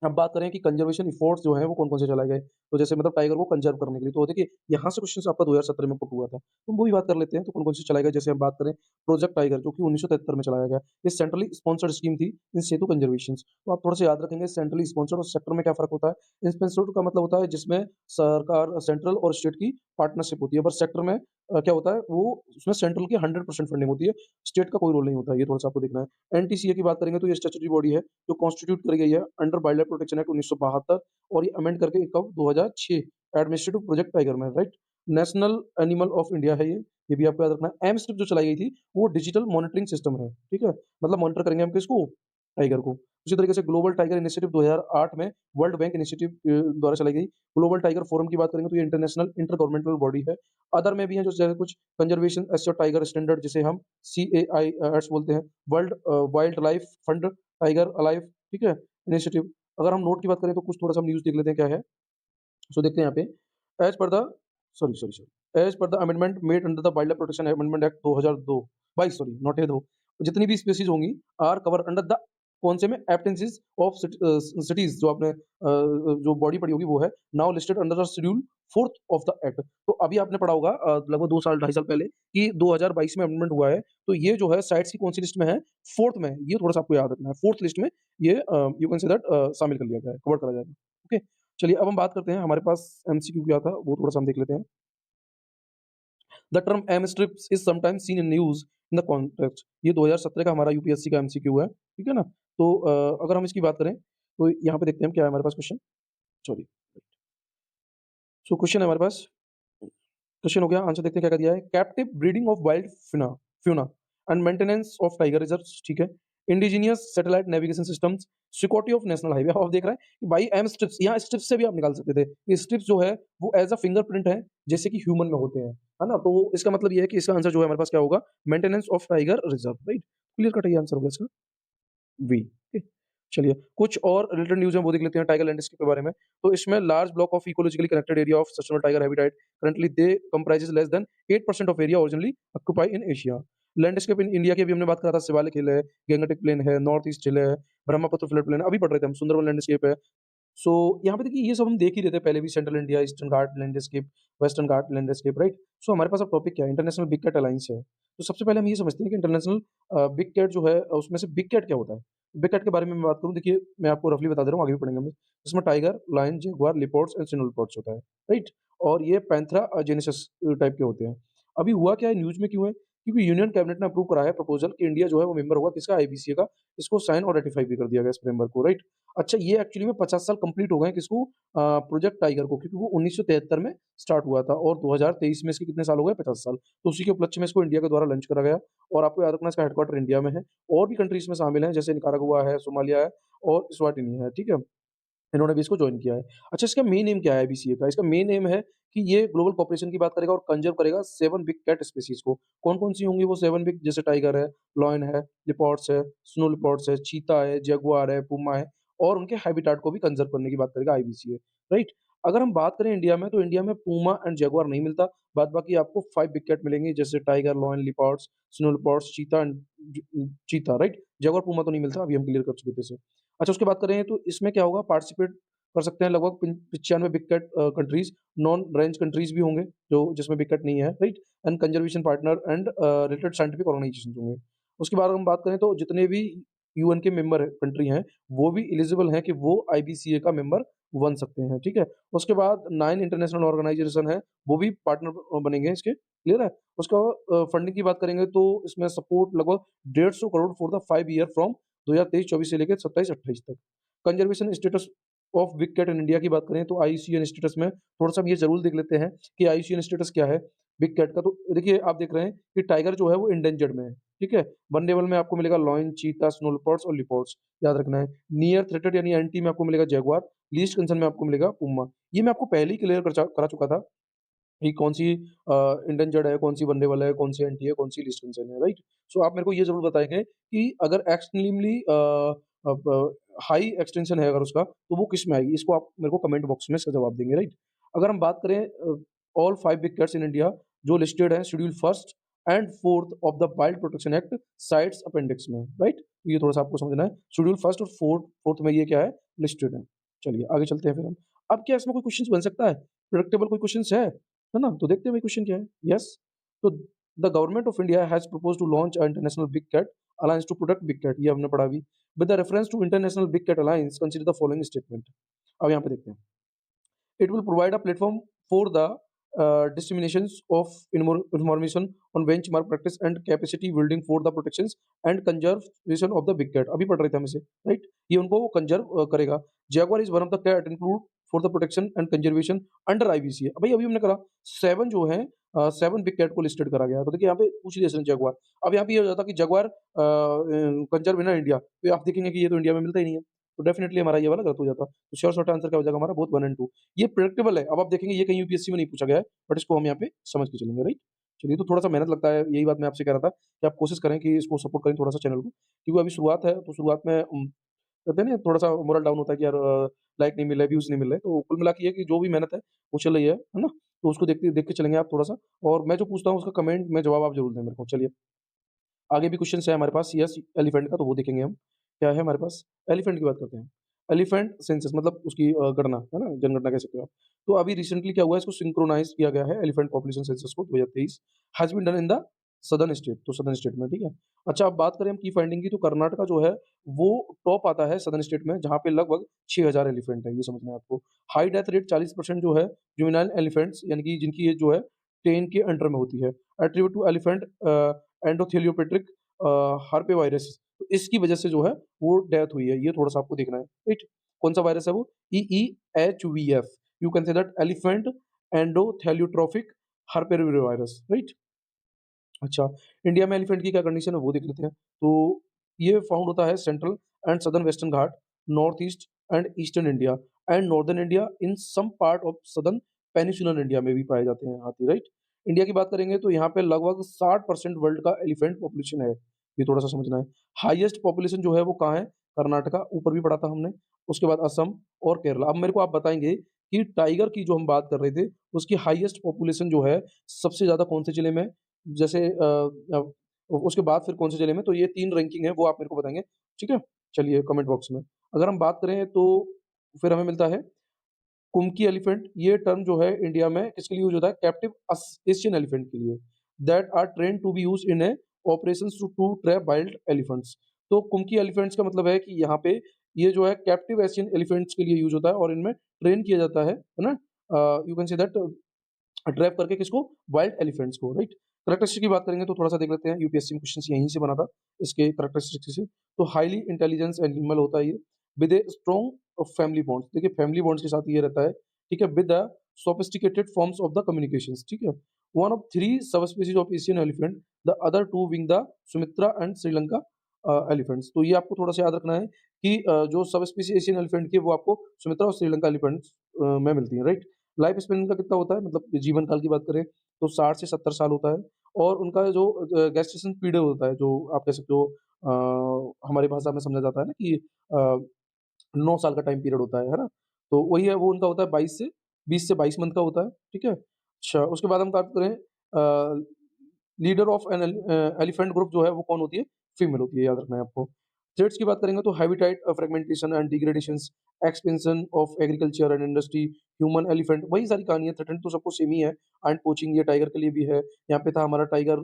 अब बात करें कि कंज़र्वेशन एफर्ट्स जो हैं वो कौन-कौन से चलाए गए। तो जैसे मतलब टाइगर को कंज़र्व करने के लिए, तो देखिए यहाँ से क्वेश्चन्स आपका 2017 में पुट हुआ था। तो वो भी बात कर लेते हैं, तो कौन-कौन से चलाए गए, जैसे हम बात करें प्रोजेक्ट टाइगर, जो कि 1973 में चलाया गया। ये सेंट्रली स्पॉन्सर्ड स्कीम थी इन सेतु कंज़र्वेशंस। तो आप थोड़ा-सा याद रखेंगे, सेंट्रली स्पॉन्सर्ड और सेक्टर में क्या फ़र्क होता है। स्पॉन्सर्ड का मतलब होता है जिसमें सरकार, सेंट्रल और स्टेट की पार्टनरशिप होती है, पर सेक्टर में क्या होता है, वो उसमें सेंट्रल की 100% फंडिंग होती है, स्टेट का कोई रोल नहीं होता है, ये थोड़ा-सा आपको देखना है। एनटीसीए की बात करेंगे तो ये स्टैट्यूटरी बॉडी है जो कॉन्स्टिट्यूट करी गई है under wild life protection act 1972, और ये अमेंड करके कब, 2006 एडमिनिस्ट्रेटिव प्रोजेक्ट टाइगर में, right. National animal of India है ये भी आपको याद रखना है। एम स्ट्रिप जो चलाई गई थी वो डिजिटल मॉनिटरिंग सिस्टम है, ठीक है? मतलब मॉनिटर करेंगे हम किसको, टाइगर को। उसी तरीके से ग्लोबल टाइगर इनिशिएटिव 2008 में वर्ल्ड बैंक इनिशिएटिव द्वारा चलाई गई। ग्लोबल टाइगर फोरम की बात करेंगे तो ये इंटरनेशनल इंटर गवर्नमेंटल बॉडी है। अदर में भी हैं जो जैसे कुछ कंजर्वेशन एसोसिएट टाइगर स्टैंडर्ड, जिसे हम सीएआई बोलते हैं। World wild life fund tiger alive, ठीक है, इनिशिएटिव। अगर हम नोट की बात करें तो कुछ थोड़ा-सा हम न्यूज़ देख लेते हैं क्या है। सो देखते हैं यहाँ पे, as per the as per the amendment made under the wild life protection amendment act 2002 22, sorry not ये 2, जितनी भी स्पीशीज़ होंगी आर कवर अंडर द, कौन से में, एप्टेंसीज़ ऑफ सिटीज़, जो आपने जो बॉडी पढ़ी होगी वो है now listed under the schedule 4th of the act. तो अभी आपने पढ़ा होगा लगभग 2 साल, 2.5 साल पहले, कि 2022 में अमेंडमेंट हुआ है, तो ये जो है साइट्स की कौन-सी लिस्ट में है? 4th में, ये थोड़ा-सा आपको याद रखना है। 4th लिस्ट में ये यू कैन से दैट शामिल कर लिया गया है, कवर करा जाएगा। ओके? चलिए अब हम बात करते हैं, हमारे पास एमसीक्यू क्या था, वो थोड़ा-सा हम देख लेते हैं। The term M stripes is sometimes seen in news in the context. ये 2017 का हमारा यूपीएससी का एमसीक्यू है, ठीक है ना। तो अगर हम इसकी बात करें तो यहाँ पे देखते हैं क्या है हमारे पास क्वेश्चन। सॉरी, सो क्वेश्चन है हमारे पास, क्वेश्चन हो गया, आंसर देखते हैं क्या क्या दिया है। Captive breeding of wild fauna fauna and maintenance of tiger reserves, ठीक है। Indigenous satellite navigation systems, security of national highway. अब आप देख रहे हैं कि भाई एम स्ट्रिप्स, यहाँ स्ट्रिप्स से भी आप निकाल सकते थे। ये स्ट्रिप्स जो है वो एज अ फिंगरप्रिंट है, जैसे कि ह्यूमन में होते हैं, है ना। तो इसका मतलब ये है कि इसका आंसर जो है हमारे पास क्या होगा, maintenance of tiger reserve, right. Clear cut है, आंसर होगा इसका वी। चलिए कुछ और रिलेटेड न्यूज़ हैं वो देख लेते हैं टाइगर लैंडस्केप के बारे में। तो इसमें large block of ecologically connected area of sustainable tiger habitat, currently they comprises less than 8% of area originally occupy in Asia. Landscape in India की अभी हमने बात करा था, शिवालिक हिल है, गंगेटिक प्लेन है, नॉर्थ ईस्ट हिल है, ब्रह्मपुत्र फ्लड प्लेन है, अभी पढ़ रहे थे हम, सुंदरबन लैंडस्केप है। सो यहाँ पे देखिए ये सब हम देख ही रहे थे पहले भी, सेंट्रल इंडिया, ईस्टर्न घाट लैंडस्केप, वेस्टर्न घाट लैंडस्केप, राइट। सो हमारे पास अब टॉपिक क्या है, इंटरनेशनल बिग कैट अलायंस है। तो सबसे पहले हम ये समझते हैं कि इंटरनेशनल बिग कैट जो है उसमें से बिग कैट क्या होता है। बिग कैट के बारे में मैं बात करूँ, देखिए मैं आपको रफली बता दे रहा हूँ, आगे भी पढ़ेंगे हम। इसमें tiger, lion, jaguar, leopards and snow leopards होता है, राइट। और ये पैंथेरा जेनेसिस टाइप के होते हैं। अभी हुआ क्या है, न्यूज में क्यों है, क्योंकि यूनियन कैबिनेट ने अप्रूव करा है प्रपोजल कि इंडिया जो है वो मेंबर होगा किसका, आईबीसीए का। इसको साइन और रेटिफाई भी कर दिया गया इस फ्रेमवर्क को, राइट। अच्छा, ये एक्चुअली में 50 साल कंप्लीट हो गए हैं किसको, प्रोजेक्ट टाइगर को, क्योंकि वो 1973 में स्टार्ट हुआ था और 2023 में इसके कितने साल हो गए, 50 साल। तो उसी के उपलक्ष्य में इसको इंडिया के द्वारा लॉन्च करा गया। और आपको याद रखना इसका हेडक्वार्टर इंडिया में है। और भी कंट्रीज में शामिल हैं, जैसे निकारागुआ है, सोमालिया है और स्वाटिनी है, ठीक है। इन्होंने भी इसको जॉइन किया है। अच्छा, इसका मेन एम क्या है बीसीए का? इसका मेन एम है कि ये ग्लोबल कोऑपरेशन की बात करेगा और कंजर्व करेगा 7 बिग कैट स्पीशीज को। कौन-कौन सी होंगी वो 7 बिग? जैसे टाइगर है, लायन है, लिपर्ड्स है, स्नो लिपर्ड्स है, चीता है, जगुआर है, पूमा है, और उनके हैबिटेट को भी कंजर्व करने की बात करेगा आईबीसीए, राइट? अगर हम बात करें इंडिया में, तो इंडिया में पूमा एंड जगुआर नहीं मिलता, बाद बाकी आपको 5 बिग कैट मिलेंगे, जैसे tiger, lion, leopards, snow leopards, cheetah and cheetah, right? Jaguar, puma तो नहीं मिलता, अभी हम क्लियर कर चुके थे इसे। अच्छा, उसकी बात करें तो इसमें क्या होगा, पार्टिसिपेट कर सकते हैं लगभग 95 big cat countries, non range countries भी होंगे जो जिसमें बिग कैट नहीं है, right. And conservation partner and related scientific organisation होंगे। उसके बाद हम बात करें तो जितने भी यूएन के मेंबर कंट्री हैं वो भी एलिजिबल हैं कि वो आईबीसीए का मेंबर बन सकते हैं, ठीक है। उसके बाद 9 इंटरनेशनल ऑर्गेनाइजेशन है, वो भी पार्टनर बनेंगे इसके, क्लियर है। उसका फंडिंग की बात करेंगे तो इसमें सपोर्ट लगभग 150 crore for the 5 year from 2023-24 से लेकर 27-28 तक। Conservation status of big cat in India की बात करें तो आईयूसीएन स्टेटस में थोड़ा-सा हम ये ज़रूर देख लेते हैं कि आईयूसीएन स्टेटस क्या है बिग कैट का। तो देखिए आप देख रहे हैं कि टाइगर जो है वो एंडेंजर्ड में है, ठीक है। वनरेबल में आपको मिलेगा लॉयन, चीता, स्नो लेपर्ड्स और लिपर्ड्स, याद रखना है। नियर थ्रेटेड यानी एंटी में आपको मिलेगा जगुआर, लीस्ट कंसर्न में आपको मिलेगा पूमा। ये मैं आपको पहले ही क्लियर करा चुका था कि कौन-सी एंडेंजर्ड है, कौन-सी वनरेबल है, कौन-सी एंटी है, कौन-सी लिस्ट कंसर्न है, राइट? सो आप मेरे को ये ज़रूर बताएँगे कि अगर एक्सट्रीमली अब हाई एक्सटेंशन है अगर उसका, तो वो किस में आएगी? इसको आप मेरे को कमेंट बॉक्स में इसका जवाब देंगे, राइट? अगर हम बात करें all 5 big cats in India जो लिस्टेड हैं schedule first and fourth of the wild protection act sites appendix में, राइट? तो ये थोड़ा-सा आपको समझना है। शेड्यूल फर्स्ट और फोर्थ में ये क्या है? लिस्टेड है। चलिए आगे चलते हैं फिर हम। अब क्या इसमें कोई क्वेश्चन्स बन सकता है? प्रेडिक्टेबल कोई क्वेश्चन्स है ना? तो देखते हैं भाई क्वेश्चन क्या है? यस, तो the government of India has proposed to launch a international big cat alliance to protect big cat, ये हमने पढ़ा अभी। With the reference to international big cat alliance consider the following statement. अब यहाँ पे देखते हैं। It will provide a platform for the disseminations of information on benchmark practice and capacity building for the protections and conservation of the big cat। अभी पढ़ रहे थे हम इसे, राइट। ये उनको कंजर्व करेगा। Jaguar is one of the cat include for the protection and conservation under IBC. भाई अभी हमने करा 7 जो है 7 बिग कैट को लिस्टेड करा गया। तो देखिए यहाँ पे पूछ लिया जगुआर। अब यहाँ पे ये हो जाता कि जगुआर कंजर्व है ना इंडिया, तो आप देखेंगे कि ये तो इंडिया में मिलता ही नहीं है, तो डेफिनेटली हमारा ये वाला गलत हो जाता। तो श्योर शॉर्ट आंसर क्या हो जाएगा हमारा, बोथ 1 एंड 2। ये प्रेडिक्टेबल है। अब आप देखेंगे ये कहीं यूपीएससी में नहीं पूछा गया है, बट इसको हम यहाँ पे समझ के चलेंगे, राइट। चलिए, तो थोड़ा-सा मेहनत लगता है, यही बात मैं आपसे कह रहा था कि आप कोशिश करें कि इसको सपोर्ट करें थोड़ा-सा चैनल को, क्योंकि अभी शुरुआत है, तो शुरुआत में कहते हैं ना थोड़ा-सा मोरल डाउन होता है कि यार लाइक नहीं मिल रहा है, व्यूज़ नहीं मिल रहे हैं। तो कुल मिला के ये है कि जो भी मेहनत है वो चल रही है ना? तो उसको देख के चलेंगे आप थोड़ा-सा, और मैं जो पूछता हूँ उसका कमेंट में जवाब आप ज़रूर दें मेरे को। चलिए, आगे भी क्वेश्चन्स है हमारे पास, यस एलिफेंट का, तो वो देखेंगे हम। क्या है हमारे पास? एलिफेंट की बात करते हैं। एलिफेंट सेंसस मतलब उसकी गणना, है ना? जनगणना कह सकते हो आप। तो अभी रिसेंटली क्या हुआ है, इसको सिंक्रोनाइज़ किया गया है एलिफेंट पॉपुलेशन सेंसस को 2023 has been done in the southern state, तो सदर्न स्टेट में, ठीक है। अच्छा, अब बात करें हम की फाइंडिंग की, तो कर्नाटका जो है वो टॉप आता है सदर्न स्टेट में, जहाँ पे लगभग 6000 एलिफेंट है, ये समझना है आपको। हाई डेथ रेट 40% जो है जुवेनाइल एलिफेंट्स, यानी कि जिनकी एज जो है टेन के अंडर में होती है। एट्रीब्यूट टू एलिफेंट एंडोथेलियोपेट्रिक हर्पेवायरस, तो इसकी वजह से जो है वो डेथ हुई है, ये थोड़ा-सा आपको देखना है, राइट? कौन-सा वायरस है वो? EEHVF, you can say that elephant endotheliotropic herpesvirus, right? अच्छा, इंडिया में एलिफेंट की क्या कंडीशन है वो देख लेते हैं। तो ये फाउंड होता है central and southern western Ghat, north east and eastern India and northern India, in some part of southern peninsular India में भी पाए जाते हैं हाथी, राइट? इंडिया की बात करेंगे तो यहाँ पे लगभग 60% वर्ल्ड का एलिफेंट पॉपुलेशन है, ये थोड़ा-सा समझना है। हाईएस्ट पॉपुलेशन जो है वो कहाँ है? कर्नाटका, ऊपर भी पढ़ा था हमने, उसके बाद असम और केरला। अब मेरे को आप बताएँगे कि टाइगर की जो हम बात कर रहे थे, उसकी हाईएस्ट पॉपुलेशन जो है सबसे ज़्यादा कौन से जिले में है? जैसे उसके बाद फिर कौन से जिले में, तो ये 3 रैंकिंग है वो आप मेरे को बताएँगे, ठीक है? चलिए कमेंट बॉक्स में। अगर हम बात करें तो फिर हमें मिलता है कुम्की एलिफेंट, ये टर्म जो है इंडिया में किसके लिए यूज़ होता है? कैप्टिव अस एशियन एलिफेंट के लिए, that are trained to be used in a operations to trap wild elephants. तो कुम्की एलिफेंट्स का मतलब है कि यहाँ पे ये जो है कैप्टिव एशियन एलिफेंट्स के लिए यूज़ होता है और इनमें ट्रेन किया जाता है ना? You can say that trap करके किसको? वाइल्ड एलिफेंट्स को, राइट? कैरेक्टरिस्टिक की बात करेंगे तो थोड़ा-सा देख लेते हैं, यूपीएससी में क्वेश्चंस यहीं से बना था, इसके कैरेक्टरिस्टिक से। तो हाइली इंटेलिजेंस एनिमल होता है ये, with a strong family bonds, देखिए फैमिली बॉन्ड्स के साथ ये रहता है, ठीक है? With the sophisticated forms of the communications, ठीक है? One of 3 subspecies of Asian elephant, the other 2 being the Sumatra and Sri Lanka elephants. तो ये आपको थोड़ा-सा याद रखना है कि जो सबस्पीशीज़ एशियन एलिफेंट की है वो आपको सुमित्रा और श्रीलंका एलिफेंट्स में मिलती हैं, राइट? लाइफ स्पैन इनका कितना होता है, मतलब जीवन काल की बात करें तो 60 से 70 साल होता है और उनका जो गेस्टेशन पीरियड होता है, जो आप कह सकते हो हमारी भाषा में समझा जाता है ना कि 9 साल का टाइम पीरियड होता है ना? तो वही है, वो उनका होता है 20 से 22 मंथ का होता है, ठीक है? अच्छा, उसके बाद हम बात करें लीडर ऑफ एलिफेंट ग्रुप जो है वो कौन होती है? फीमेल होती है, याद रखना है आपको। थ्रेट्स की बात करेंगे तो habitat fragmentation and डिग्रेडेशंस, expansion of agriculture and industry, human elephant, वही सारी कहानी है, थ्रेटेंड तो सबको सेम ही है। एंड पोचिंग ये टाइगर के लिए भी है। यहाँ पे था हमारा टाइगर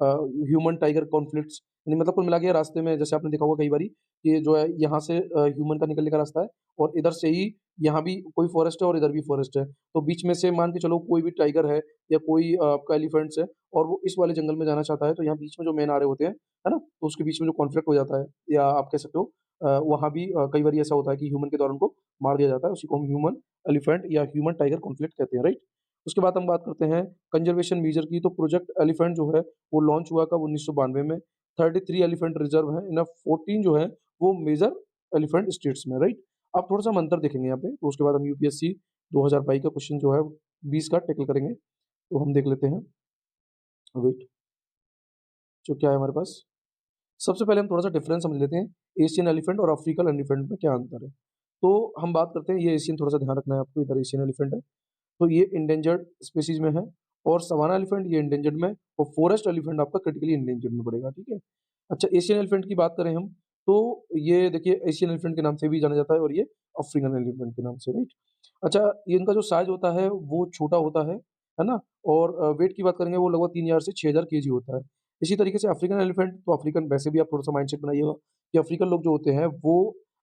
ह्यूमन टाइगर कॉन्फ्लिक्ट्स, यानी मतलब कुल मिला के रास्ते में जैसे आपने देखा होगा कई बारी, ये जो है यहाँ से ह्यूमन का निकलने का रास्ता है और इधर से ही यहाँ भी कोई फॉरेस्ट है और इधर भी फॉरेस्ट है। तो बीच में से मान के चलो कोई भी टाइगर है या कोई आपका एलिफेंट्स है और वो इस वाले जंगल में जाना चाहता है, तो यहाँ बीच में जो मेन आ रहे होते हैं, है ना? तो उसके बीच में जो कॉन्फ्लिक्ट हो जाता है या आप कह सकते हो वहाँ भी कई बारी ऐसा होता है कि ह्यूमन के द्वारा उनको मार दिया जाता है, उसी को हम ह्यूमन एलिफेंट या ह्यूमन टाइगर कॉन्फ्लिक्ट कहते हैं, राइट? उसके बाद हम बात करते हैं कंज़र्वेशन मेजर की, तो प्रोजेक्ट एलिफेंट जो है वो लॉन्च हुआ कब? 1992 में। 33 एलिफेंट रिज़र्व हैं, इनफ 14 जो है वो मेजर एलिफेंट स्टेट्स में, राइट? अब थोड़ा-सा हम अंतर देखेंगे यहाँ पे, तो उसके बाद हम यूपीएससी 2022 का क्वेश्चन जो है 20 का टैकल करेंगे। तो हम देख लेते हैं, वेट, जो क्या है हमारे पास। सबसे पहले हम थोड़ा-सा डिफरेंस समझ लेते हैं, एशियन एलिफेंट और अफ्रीकन एलिफेंट में क्या अंतर है। तो हम बात करते हैं, ये एशियन थोड़ा-सा ध्यान रखना है आपको, इधर एशियन एलिफेंट है। तो ये इंडेंजर्ड स्पीशीज़ में है और सवाना एलिफेंट ये इंडेंजर्ड में और फॉरेस्ट एलिफेंट आपका क्रिटिकली इंडेंजर्ड में पड़ेगा, ठीक है? अच्छा, एशियन एलिफेंट की बात करें हम, तो ये देखिए एशियन एलिफेंट के नाम से भी जाना जाता है और ये अफ्रीकन एलिफेंट के नाम से, राइट? अच्छा, ये इनका जो साइज़ होता है वो छोटा होता है ना? और वेट की बात करेंगे वो लगभग 3000 से 6000 केजी होता है। इसी तरीके से अफ्रीकन एलिफेंट, तो अफ्रीकन वैसे भी आप थोड़ा-सा माइंडसेट बनाइएगा कि अफ्रीकन लोग जो होते हैं वो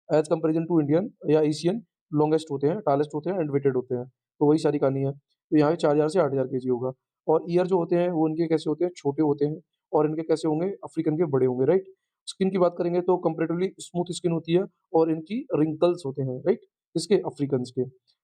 एज़ कंपैरिज़न टू इंडियन या एशियन लॉन्गेस्ट होते हैं, टालेस्ट होते हैं एंड वेटेड होते हैं। तो वही सारी कहानी है। तो यहाँ पे 4000 से 8000 केजी होगा और ईयर जो होते हैं वो इनके कैसे होते हैं? छोटे होते हैं और इनके कैसे होंगे? अफ्रीकन के बड़े होंगे, राइट? स्किन की बात करेंगे तो कंपैरेटिवली स्मूथ स्किन होती है और इनकी रिंकल्स होते हैं, राइट? किसके? अफ्रीकन्स के।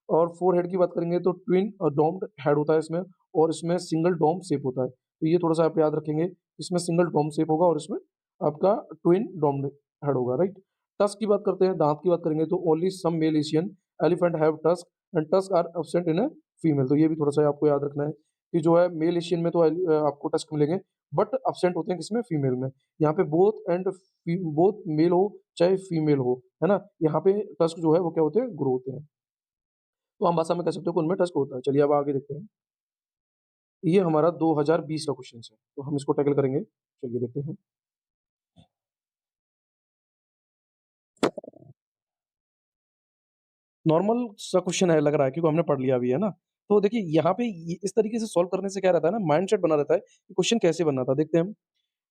और फोरहेड की बात करेंगे तो ट्विन डोम्ड हेड होता है इसमें और इसमें सिंगल डोम शेप होता है। तो ये थोड़ा-सा आप याद रखेंगे, इसमें सिंगल डोम शेप होगा और इसमें आपका ट्विन डोम्ड हेड होगा, राइट? टस्क की बात करते हैं, दाँत की बात करेंगे तो only some male Asian elephant have tusk and tusk are absent in a female. तो ये भी थोड़ा-सा आपको याद रखना है कि जो है मेल एशियन में तो आपको टस्क मिलेंगे बट एब्सेंट होते हैं किसमें? फीमेल में। यहाँ पे बोथ मेल हो चाहे फीमेल हो, है ना? यहाँ पे टस्क जो है वो क्या होते हैं? ग्रो होते हैं। तो आम भाषा में कह सकते हो कि उनमें टस्क होता है। चलिए अब आगे देखते हैं। ये हमारा 2020 का क्वेश्चन है, तो हम इसको टैकल करेंगे। चलिए देखते हैं। नॉर्मल सा क्वेश्चन है लग रहा है क्योंकि हमने पढ़ लिया अभी, है ना? तो देखिए यहाँ पे ये इस तरीके से सॉल्व करने से क्या रहता है ना, माइंडसेट बना रहता है कि क्वेश्चन कैसे बनना था। देखते हैं हम।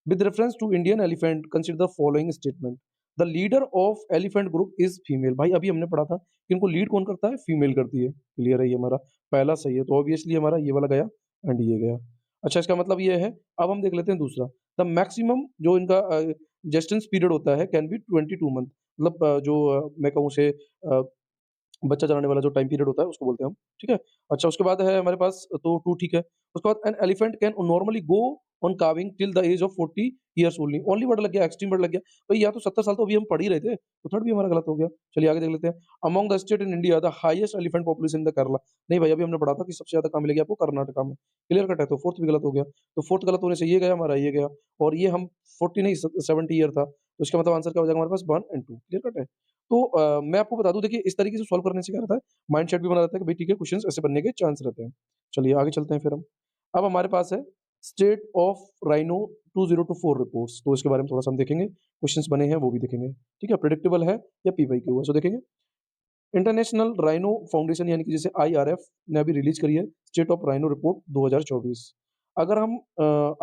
With reference to Indian elephant consider the following statement. The leader of elephant group is female. भाई अभी हमने पढ़ा था कि इनको लीड कौन करता है? फीमेल करती है। क्लियर है, ये हमारा पहला सही है, तो ऑब्वियसली हमारा ये वाला गया। एंड ये गया। अच्छा इसका मतलब ये है, अब हम देख लेते हैं दूसरा, द मैक्सिमम जो इनका जेस्टेंस पीरियड होता है कैन बी 22 मंथ, मतलब जो मैं कहूँ उसे बच्चा चलाने वाला जो टाइम पीरियड होता है उसको बोलते हैं हम, ठीक है? अच्छा उसके बाद है हमारे पास तो 2 ठीक है। उसके बाद an elephant can normally go on carving till the age of 40 years only. Only word लग गया, एक्सट्रीम वर्ड लग गया। भई यहाँ तो 70 साल तो अभी हम पढ़ ही रहे थे, तो थर्ड भी हमारा गलत हो गया। चलिए आगे देख लेते हैं। Among the state in India the highest elephant population in the Kerala. नहीं भाई अभी हमने पढ़ा था कि सबसे ज़्यादा कहाँ मिलेगी आपको कर्नाटका में। क्लियर कट है, तो फोर्थ भी गलत हो गया। तो फोर्थ गलत होने से ये गया हमारा, ये गया और ये हम 40 नहीं 70 ईयर था। तो इसका मतलब आंसर क्या हो जाएगा हमारे पास 1 एंड 2। क्लियर कट है? तो मैं आपको बता दूँ देखिए इस तरीके से सॉल्व करने से क्या रहता है, माइंडसेट भी बना रहता है कि भाई ठीक है क्वेश्चंस ऐसे बनने के चांस रहते हैं। चलिए आगे चलते हैं फिर हम। अब हमारे पास है स्टेट ऑफ राइनो 2024 रिपोर्ट्स, तो इसके बारे में थोड़ा-सा हम देखेंगे। क्वेश्चंस बने हैं वो भी देखेंगे। ठीक है? प्रेडिक्टेबल है या पीवाईक्यू है, सो देखेंगे। इंटरनेशनल राइनो फाउंडेशन यानी कि जैसे आईआरएफ ने अभी रिलीज़ करी है स्टेट ऑफ राइनो रिपोर्ट 2024। अगर हम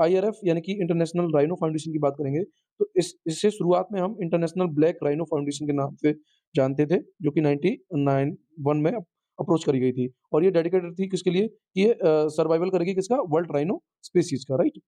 आईआरएफ यानी कि इंटरनेशनल राइनो फाउंडेशन की बात करेंगे, तो इससे शुरुआत में हम इंटरनेशनल ब्लैक राइनो फाउंडेशन के नाम से जानते थे, जो कि 1991 में अप्रोच करी गई थी और ये डेडिकेटेड थी किसके लिए? कि ये सर्वाइवल करेगी किसका? वर्ल्ड राइनो स्पीशीज़ का, राइट?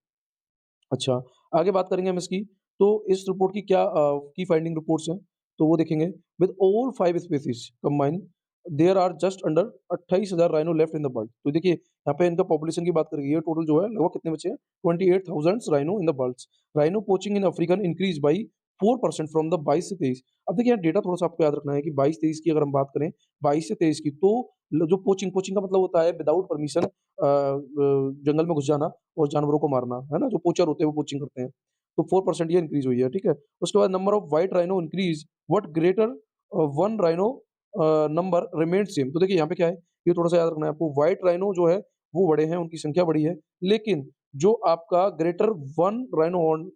अच्छा, आगे बात करेंगे हम इसकी, तो इस रिपोर्ट की क्या की फाइंडिंग रिपोर्ट्स हैं, तो वो देखेंगे। With all 5 species combined, there are just under 28,000 rhino left in the world. तो देखिए, यहाँ पे इनका पॉपुलेशन की बात करेंगे, ये टोटल जो है लगभग कितने बचे हैं? 28,000 rhino in the world. Rhino poaching in African increase by 4% from the 22 से 23। अब देखिए यहाँ डेटा थोड़ा-सा आपको याद रखना है कि 22-23 की अगर हम बात करें, 22 से 23 की, तो ल जो पोचिंग पोचिंग का मतलब होता है विदाउट परमिशन जंगल में घुस जाना और जानवरों को मारना, है ना? जो पोचर होते हैं वो पोचिंग करते हैं। तो 4% ये इंक्रीज़ हुई है, ठीक है? उसके बाद number of white rhino increase what greater one rhino number remained same. तो देखिए यहाँ पे क्या है, ये थोड़ा-सा याद रखना है आपको। व्हाइट राइनो जो है वो बड़े हैं, उनकी संख्या बड़ी है, लेकिन जो आपका ग्रेटर वन राइनो हॉर्न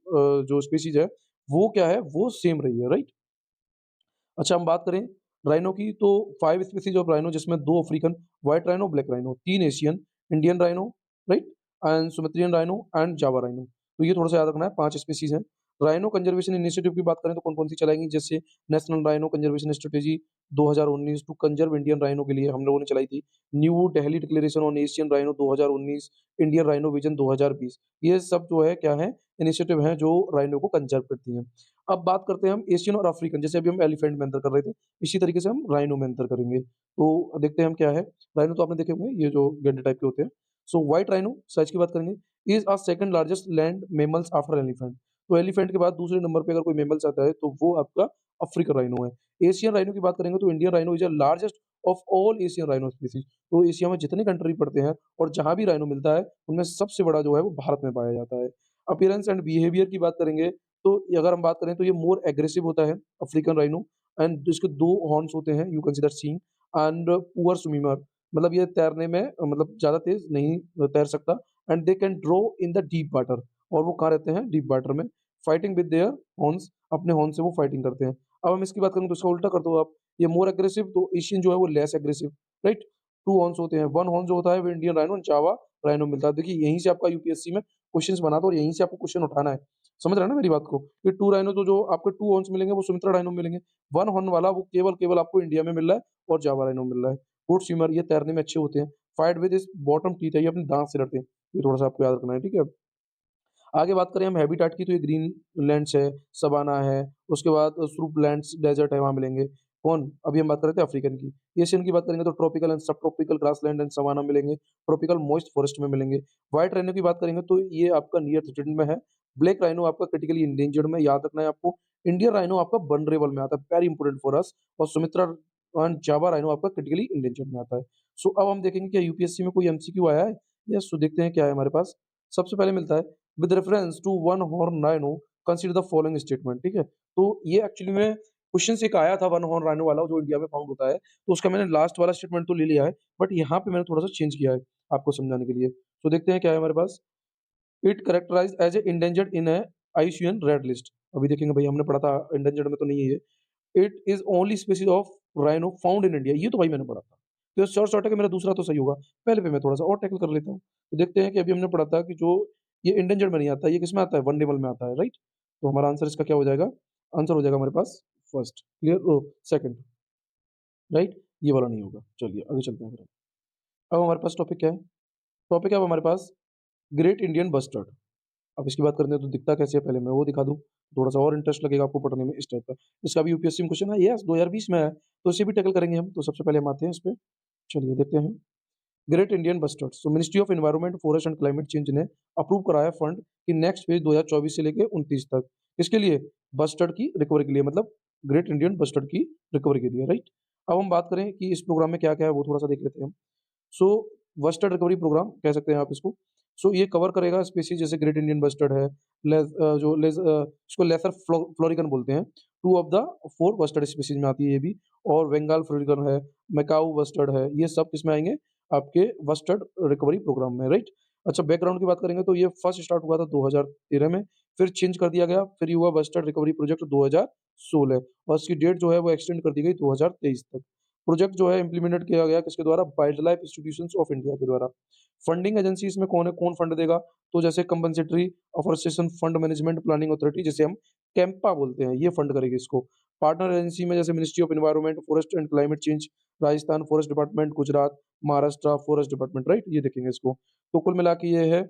जो स्पीशीज़ है, वो क्या है, वो सेम रही है, राइट? अच्छा हम बात करें राइनो की, तो 5 स्पीशीज़ ऑफ राइनो जिसमें 2 African, white rhino, black rhino, 3 Asian, Indian rhino, right? And Sumatran rhino and Java rhino. तो ये थोड़ा-सा याद रखना है, 5 स्पीशीज़ हैं। राइनो कंज़र्वेशन इनिशिएटिव की बात करें तो कौन-कौन सी चलाई गई, जैसे national rhino conservation strategy 2019 to conserve Indian rhino के लिए हम लोगों ने चलाई थी। New Delhi declaration on Asian rhino 2019, Indian rhino vision 2020। ये सब जो है क्या है, इनिशिएटिव हैं जो राइनो को कंज़र्व करती हैं। अब बात करते हैं हम एशियन और अफ्रीकन, जैसे अभी हम एलिफेंट में अंतर कर रहे थे, इसी तरीके से हम राइनो में अंतर करेंगे। तो देखते हैं हम क्या है, राइनो तो आपने देखे होंगे, ये जो गैंडे टाइप के होते हैं। सो व्हाइट राइनो साइज़ की बात करेंगे, is second largest land mammals after elephant. तो एलिफेंट के बाद दूसरे नंबर पे अगर कोई मैमल्स आता है, तो वो आपका अफ्रीकन राइनो है। एशियन राइनो की बात करेंगे तो Indian rhino is a largest of all Asian rhino species. तो एशिया में जितने कंट्री पड़ते हैं और जहाँ भी राइनो मिलता है, उनमें सबसे बड़ा जो है वो भारत में पाया जाता है। अपीयरेंस एंड बिहेवियर की बात करेंगे, तो ये अगर हम बात करें तो ये मोर एग्रेसिव होता है अफ्रीकन राइनो, एंड इसके 2 हॉर्न्स होते हैं, you consider seeing, and poor swimmer, मतलब ये तैरने में मतलब ज़्यादा तेज़ नहीं तैर सकता, and they can draw in the deep water, और वो कहाँ रहते हैं? डीप वाटर में। फाइटिंग विद देयर हॉर्न्स, अपने हॉर्न से वो फाइटिंग करते हैं। अब हम इसकी बात करें तो इसका उल्टा कर दो आप, ये मोर एग्रेसिव, तो एशियन जो है वो लेस एग्रेसिव, राइट? 2 हॉर्न्स होते हैं, 1 हॉर्न जो होता है वो इंडियन राइनो, जावा राइनो मिलता है। देखिए यहीं से आपका यूपीएससी में क्वेश्चन्स बना था और यहीं से आपको क्वेश्चन उठाना है। समझ रहे हैं ना मेरी बात को? ये 2 राइनो तो जो आपको 2 हॉर्न्स मिलेंगे वो सुमित्रा राइनो में मिलेंगे। 1 हॉर्न वाला वो केवल आपको इंडिया में मिल रहा है और जावा राइनो मिल रहा है। गुड स्विमर, ये तैरने में अच्छे होते हैं। Fight with his bottom teeth है, ये अपने दाँत से लड़ते हैं। ये थोड़ा-सा आपको याद रखना है, ठीक है? आगे बात करें हम हैबिटाट की, तो ये ग्रीनलैंड्स है, सवाना है, उसके बाद स्रूपलैंड्स डेज़र्ट है, वहाँ मिलेंगे। कौन? अभी हम बात कर रहे थे अफ्रीकन की। एशियन की बात करेंगे तो ट्रॉपिकल एंड सब ट्रॉपिकल ग्रासलैंड एंड सवाना मिलेंगे, ट्रॉपिकल मॉइस्ट फॉरेस्ट में मिलेंगे। व्हाइट राइनो की बात करेंगे तो ये आपका नियर थ्रेटेड में है। ब्लैक राइनो आपका क्रिटिकली एंडेंजर्ड में, याद रखना है आपको। इंडियन राइनो आपका वल्नरेबल में आता है, वेरी इंपोर्टेंट फॉर अस, और सुमित्रा एंड जावा राइनो आपका क्रिटिकली एंडेंजर्ड में आता है। सो अब हम देखेंगे क्या यूपीएससी में कोई एमसीक्यू आया है? यस, तो देखते हैं क्या है हमारे पास। सबसे पहले मिलता है with reference to one horn rhino consider the following statement, ठीक है? तो ये एक्चुअली में क्वेश्चन एक आया था वन हॉर्न राइनो वाला जो इंडिया में फाउंड होता है, तो उसका मैंने लास्ट वाला स्टेटमेंट तो ले लिया है, बट यहाँ पे मैंने थोड़ा-सा चेंज किया है आपको समझाने के लिए। तो देखते हैं क्या है हमारे पास। It characterised as a endangered in a IUCN red list. अभी देखेंगे भई, हमने पढ़ा था एंडेंजर्ड में तो नहीं है ये। It is only species of rhino found in India, ये तो भाई मैंने पढ़ा था। तो शॉर्ट है कि मेरा दूसरा तो सही होगा। पहले पे मैं थोड़ा-सा और टैकल कर लेता हूँ। तो देखते हैं कि अभी हमने पढ़ा था कि जो ये एंडेंजर्ड में नहीं आता, ये किसमें आता है? वल्नरेबल में आता है, राइट? तो हमारा आंसर इसका क्या हो जाएगा? आंसर हो जाएगा हमारे पास first, clear? Oh! Second, right? ये वाला नहीं होगा। चलिए आगे चलते हैं फिर हम। अब हमारे पास टॉपिक क्या है? टॉपिक है अब हमारे पास ग्रेट इंडियन बस्टर्ड। अब इसकी बात करते हैं तो दिखता कैसे है, पहले मैं वो दिखा दूँ, थोड़ा-सा और इंटरेस्ट लगेगा आपको पढ़ने में इस टाइप का। इसका भी यूपीएससी में क्वेश्चन है, यस 2020 में है, तो इसे भी टैकल करेंगे हम। तो सबसे पहले हम आते हैं इस पे, चलिए देखते हैं। Great Indian bustard, so ministry of environment, forest and climate change ने अप्रूव कराया फंड कि नेक्स्ट फेज 2024 से लेके 29 तक। किसके लिए? बस्टर्ड की रिकवरी के लिए, मतलब ग्रेट इंडियन बस्टर्ड की रिकवरी के लिए, राइट? अब हम बात करें कि इस प्रोग्राम में क्या-क्या है, वो थोड़ा-सा देख लेते हैं हम। सो बस्टर्ड रिकवरी प्रोग्राम कह सकते हैं आप इसको। सो ये कवर करेगा स्पीशीज़ जैसे ग्रेट इंडियन बस्टर्ड है, इसको लेसर फ्लोरिकन बोलते हैं। 2 ऑफ द 4 बस्टर्ड स्पीशीज़ में आती है ये भी, और बंगाल फ्लोरिकन है, मैकाऊ बस्टर्ड है, ये सब किसमें आएँगे? आपके बस्टर्ड रिकवरी प्रोग्राम में, राइट? अच्छा, बैकग्राउंड की बात करेंगे तो ये फर्स्ट स्टार्ट हुआ था 2013 में, फिर चेंज कर दिया गया, फिर ये हुआ बस्टर्ड रिकवरी प्रोजेक्ट 2016, और इसकी डेट जो है वो एक्सटेंड कर दी गई 2023 तक। प्रोजेक्ट जो है इम्प्लीमेंटेड किया गया किसके द्वारा? Wild life institutions of India के द्वारा। फंडिंग एजेंसी इसमें कौन है, कौन फंड देगा? तो जैसे compensatory afforestation fund management planning authority, जिसे हम कैंपा बोलते हैं, ये फंड करेगी इसको। पार्टनर एजेंसी में जैसे ministry of environment, forest and climate change, Rajasthan forest department, Gujarat, Maharashtra forest department, right? ये देखेंगे इसको। तो कुल मिला के ये है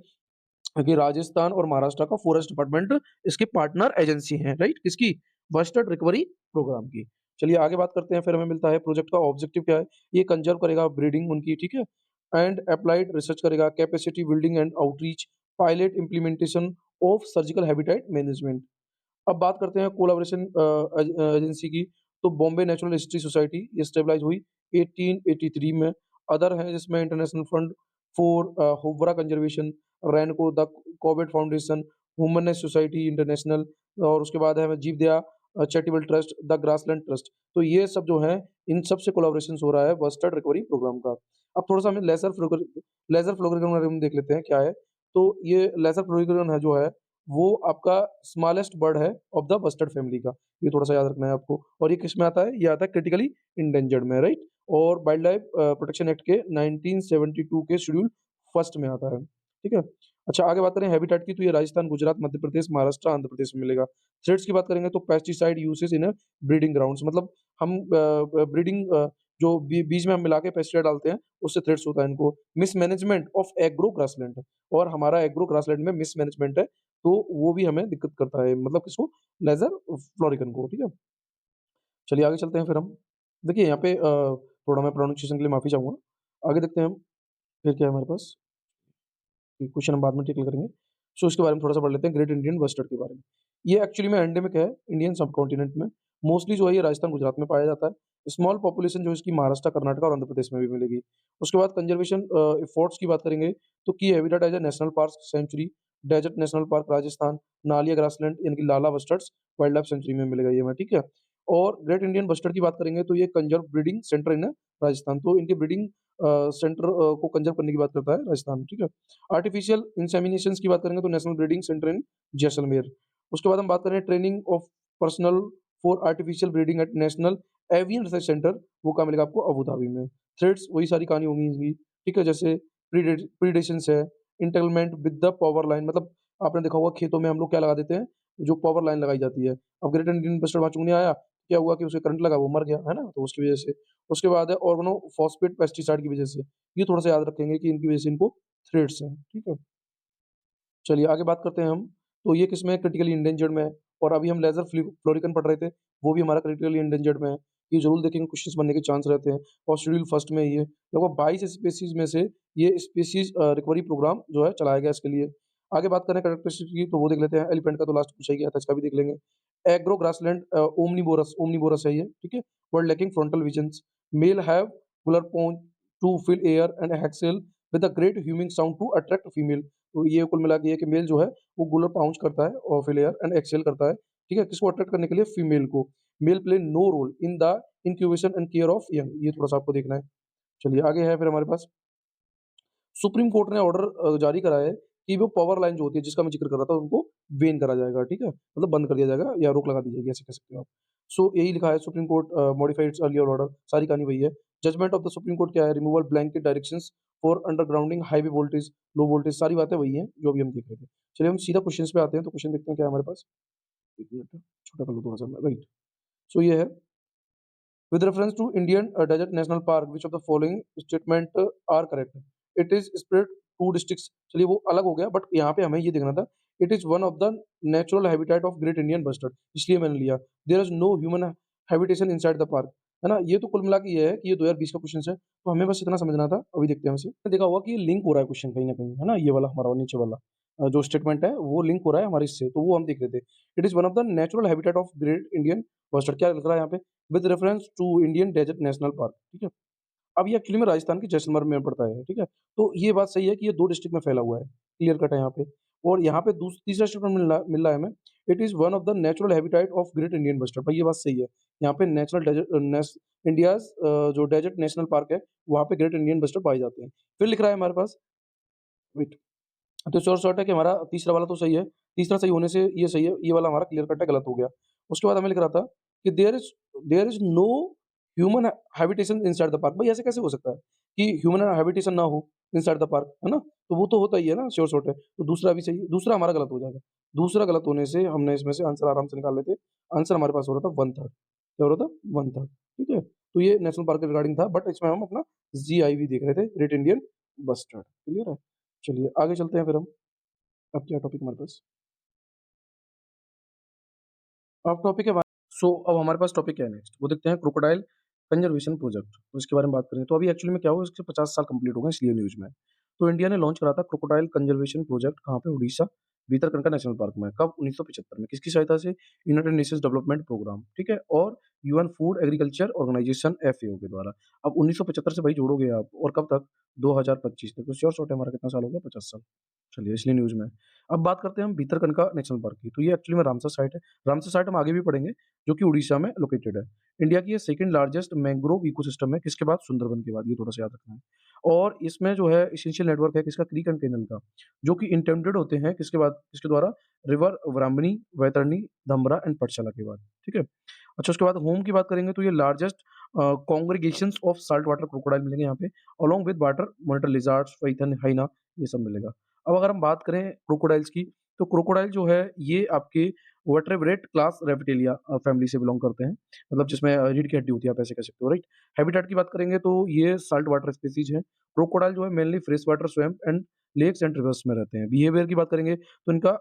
कि राजस्थान और महाराष्ट्र का फॉरेस्ट डिपार्टमेंट इसके पार्टनर एजेंसी हैं, राइट? किसकी? बस्टर्ड रिकवरी प्रोग्राम की। चलिए आगे बात करते हैं, फिर हमें मिलता है प्रोजेक्ट का ऑब्जेक्टिव क्या है? ये कंजर्व करेगा ब्रीडिंग उनकी, ठीक है? एंड अप्लाइड रिसर्च करेगा, capacity building and outreach, pilot implementation of surgical habitat management. अब बात करते हैं कोलैबोरेशन एजेंसी की, तो बॉम्बे नेचुरल हिस्ट्री सोसाइटी ये स्टेबलाइज़ हुई 1883 में। अदर हैं जिसमें international fund for houbara conservation, रैनको, the Corbett foundation, humane society international, और उसके बाद है Jivdaya charitable trust, the grassland trust. तो ये सब जो हैं, इन सब से कोलैबोरेशंस हो रहा है बस्टर्ड रिकवरी प्रोग्राम का। अब थोड़ा-सा हमें लेज़र फ्लोरिकन के बारे में देख लेते हैं क्या है। तो ये लेज़र फ्लोरिकन है जो है, वो आपका स्मॉलेस्ट बर्ड है ऑफ द बस्टर्ड फैमिली का। ये थोड़ा-सा याद रखना है आपको, और ये किसमें आता है? ये आता है क्रिटिकली इंडेंजर्ड में, राइट? और वाइल्ड लाइफ प्रोटेक्शन एक्ट के 1972 के शेड्यूल फर्स्ट में आता है, ठीक है? अच्छा, आगे बात करें हैबिटेट की, तो ये राजस्थान, गुजरात, मध्य प्रदेश, महाराष्ट्र, आंध्र प्रदेश में मिलेगा। थ्रेट्स की बात करेंगे तो पेस्टिसाइड यूसेज इन ब्रीडिंग ग्राउंड्स, मतलब हम ब्रीडिंग जो बीज में हम मिला के पेस्टिसाइड डालते हैं, उससे थ्रेट्स होता है इनको। मिसमैनेजमेंट ऑफ एग्रो ग्रासलैंड, और हमारा एग्रो ग्रासलैंड में मिसमैनेजमेंट है, तो वो भी हमें दिक्कत करता है, मतलब किसको? लेज़र फ्लोरिकन को, ठीक है? चलिए आगे चलते हैं फिर हम। देखिए यहाँ पे थोड़ा मैं प्रोनाउंसिएशन के लिए माफ़ी चाहूँगा। आगे देखते हैं हम, फिर क्या है हमारे पास? ये क्वेश्चन हम बाद में टेकल करेंगे। सो इसके बारे में थोड़ा-सा पढ़ लेते हैं, ग्रेट इंडियन बस्टर्ड के बारे में। ये एक्चुअली में एंडेमिक है इंडियन सबकॉन्टिनेंट में। मोस्टली जो है ये राजस्थान, गुजरात में पाया जाता है। स्मॉल पॉपुलेशन जो है इसकी महाराष्ट्र, कर्नाटक और आंध्र प्रदेश में भी मिलेगी। उसके बाद कंज़र्वेशन एफर्ट्स की बात करेंगे, तो की habitat as a national park sanctuary, desert national park Rajasthan, Naliya grassland यानी कि Lala bustards wildlife sanctuary में मिलेगा ये हमें, ठीक है? और ग्रेट इंडियन बस्टर्ड की बात करेंगे तो ये कंजर्व ब्रीडिंग सेंटर इन राजस्थान, तो इनके ब्रीडिंग सेंटर को कंजर्व करने की बात करता है राजस्थान, ठीक है? आर्टिफिशियल इंसेमिनेशंस की बात करेंगे तो national breeding centre in Jaisalmer. उसके बाद हम बात करें training of personal for artificial breeding at national avian research centre, वो कहाँ मिलेगा आपको? अबू धाबी में। थ्रेड्स वही सारी कहानी होंगी इनकी, ठीक है? जैसे प्रीडेशंस है, इंटेलमेंट विद द पावर लाइन, मतलब आपने देखा होगा खेतों में हम लोग क्या लगा देते हैं, जो पावर लाइन लगाई जाती है। अब ग्रेट इंडियन बस्टर्ड वहाँ चुगने आया, क्या हुआ कि उसे करंट लगा, वो मर गया, है ना? तो उसकी वजह से। उसके बाद है ऑर्गेनो-फॉस्फेट पेस्टिसाइड की वजह से। ये थोड़ा-सा याद रखेंगे कि इनकी वजह से इनको थ्रेड्स हैं, ठीक है? चलिए आगे बात करते हैं हम, तो ये किसमें है? क्रिटिकली इंडेंजर्ड में है, और अभी हम लेज़र फ्लोरिकन पढ़ रहे थे, वो भी हमारा क्रिटिकली इंडेंजर्ड में है। ये ज़रूर देखेंगे, क्वेश्चंस बनने के चांस रहते हैं, और शेड्यूल फर्स्ट में ये लगभग 22 स्पीशीज़ में से ये स्पीशीज़ रिकवरी प्रोग्राम जो है चलाया गया इसके लिए। आगे बात करें कैरेक्टरिस्टिक की, तो वो देख लेते हैं। एलिफेंट का तो लास्ट पूछा ही गया था, इसका भी देख लेंगे। एग्रो ग्रासलैंड ओमनीवोरस ओमनीवोरस है ये, ठीक है? Bird lacking frontal visions, male have gular pouch to fill air and exhale with a great humming sound to attract female. तो ये कुल मिला के ये कि मेल जो है वो गुलर पाउंच करता है और फिलेयर एंड एक्सेल करता है, ठीक है? किसको अट्रैक्ट करने के लिए? फीमेल को। Male play no role in the incubation and care of young, ये थोड़ा-सा आपको देखना है। चलिए आगे है फिर हमारे पास, सुप्रीम कोर्ट ने ऑर्डर जारी करा है कि वो पावर लाइन जो होती है जिसका मैं ज़िक्र कर रहा था, उनको बैन करा जाएगा, ठीक है? मतलब बंद कर दिया जाएगा या रोक लगा दी जाएगी, ऐसे कह सकते हो आप। सो यही लिखा है, Supreme Court modified its earlier order, सारी कहानी वही है। Judgment of the Supreme Court क्या है? Removal blanket directions for undergrounding high voltage, low voltage, सारी बातें वही हैं जो अभी हम देख रहे थे। चलिए हम सीधा क्वेश्चंस पे आते हैं, तो क्वेश्चन देखते हैं क्या है हमारे पास। 1 मिनट छोटा कर लूँ थोड़ा-सा मैं, राइट। सो ये है, with reference to Indian desert national park, which of the following statement are correct? It is spread 2 districts, चलिए वो अलग हो गया, बट यहाँ पे हमें ये देखना था, it is one of the natural habitat of great Indian bustard, इसलिए मैंने लिया। There is no human habitation inside the park, है ना? ये तो कुल मिला के ये है कि ये 2020 का क्वेश्चन है, तो हमें बस इतना समझना था। अभी देखते हैं वैसे। देखा होगा कि ये लिंक हो रहा है क्वेश्चन कहीं न कहीं, है ना? ये वाला हमारा नीचे वाला जो स्टेटमेंट है वो लिंक हो रहा है हमारे इससे, तो वो हम देख रहे थे। It is one of the natural habitat of great Indian bustard, क्या लिख रहा है यहाँ पे? With reference to Indian desert national park, ठीक है? अब ये एक्चुअली में राजस्थान के जैसलमेर में पड़ता है, ठीक है? तो ये बात सही है कि ये 2 डिस्ट्रिक्ट में फैला हुआ है, क्लियर कट है यहाँ पे। और यहाँ पे तीसरा स्टेटमेंट मिल रहा है हमें, it is one of the natural habitat of great Indian bustard, भाई ये बात सही है। यहाँ पे नेशनल डेज़र्ट इंडियाज़ जो डेज़र्ट नेशनल पार्क है, वहाँ पे ग्रेट इंडियन बस्टर्ड पाए जाते हैं। फिर लिख रहा है हमारे पास, वेट, तो श्योर शॉर्ट है कि हमारा तीसरा वाला तो सही है, तीसरा सही होने से ये सही है, ये वाला हमारा क्लियर कट है, गलत हो गया। उसके बाद हमें लिख रहा था कि there is no human habitation inside the park, भाई ऐसे कैसे हो सकता है कि ह्यूमन हैबिटेशन ना हो इनसाइड द पार्क, है ना? तो वो तो होता ही है ना, श्योर शॉर्ट है। तो दूसरा भी सही है, दूसरा हमारा गलत हो जाएगा। दूसरा गलत होने से हमने इसमें से आंसर आराम से निकाल लेते। आंसर हमारे पास हो रहा था 1/3, क्या हो रहा था? 1/3, ठीक है? तो ये नेशनल पार्क के रिगार्डिंग था, बट इसमें हम अपना जीआईवी देख रहे थे, ग्रेट इंडियन बस्टर्ड, क्लियर है? चलिए आगे चलते हैं फिर हम। अब क्या टॉपिक हमारे पास? अब टॉपिक है अब हमारे पास टॉपिक क्या है नेक्स्ट? वो देखते हैं, क्रोकोडाइल कंज़र्वेशन प्रोजेक्ट, तो इसके बारे में बात करें। तो अभी एक्चुअली में क्या हुआ, इसके 50 साल कंप्लीट हो गए इसलिए न्यूज़ में। तो इंडिया ने लॉन्च करा था क्रोकोडाइल कंज़र्वेशन प्रोजेक्ट, कहाँ पे? उड़ीसा, भीतरकनिका नेशनल पार्क में। कब? 1975 में। किसकी सहायता से? यूनाइटेड नेशंस डेवलपमेंट प्रोग्राम, ठीक है? और UN food agriculture organisation FAO के द्वारा। अब 1975 से भाई जोड़ोगे आप, और कब तक? 2025 तक। तो श्योर शॉर्ट है, हमारा कितना साल हो गया? 50 साल। चलिए इसलिए न्यूज़ में है। अब बात करते हैं हम भीतरकनिका नेशनल पार्क की। तो ये एक्चुअली में रामसर साइट है। रामसर साइट हम आगे भी पढ़ेंगे, जो कि उड़ीसा में लोकेटेड है। इंडिया की ये सेकंड लार्जेस्ट मैंग्रोव इकोसिस्टम है, किसके बाद? सुंदरबन के बाद, ये थोड़ा-सा याद रखना है। और इसमें जो है एसेंशियल नेटवर्क है किसका? क्रीक एंड कैनल का, जो कि इंटेंडेड होते हैं किसके बाद? किसके द्वारा? रिवर ब्राह्मणी, वैतरणी, धमरा एंड पाठशाला के बाद, ठीक है? अच्छा, उसके बाद होम की बात करेंगे तो ये largest congregations of salt water crocodile मिलेंगे यहाँ पे, along with water monitor lizards, python, hyena, ये सब मिलेगा। अब अगर हम बात करें क्रोकोडाइल्स की, तो क्रोकोडाइल जो है ये आपके वर्टेब्रेट क्लास रेप्टिलिया फैमिली से बिलॉन्ग करते हैं, मतलब जिसमें रीढ़ की हड्डी होती है, आप ऐसे कह सकते हो, राइट? हैबिटेट की बात करेंगे तो ये साल्ट वाटर स्पीशीज हैं। क्रोकोडाइल जो है mainly fresh water swamp and lakes and rivers में रहते हैं। बिहेवियर की बात करेंगे तो इनका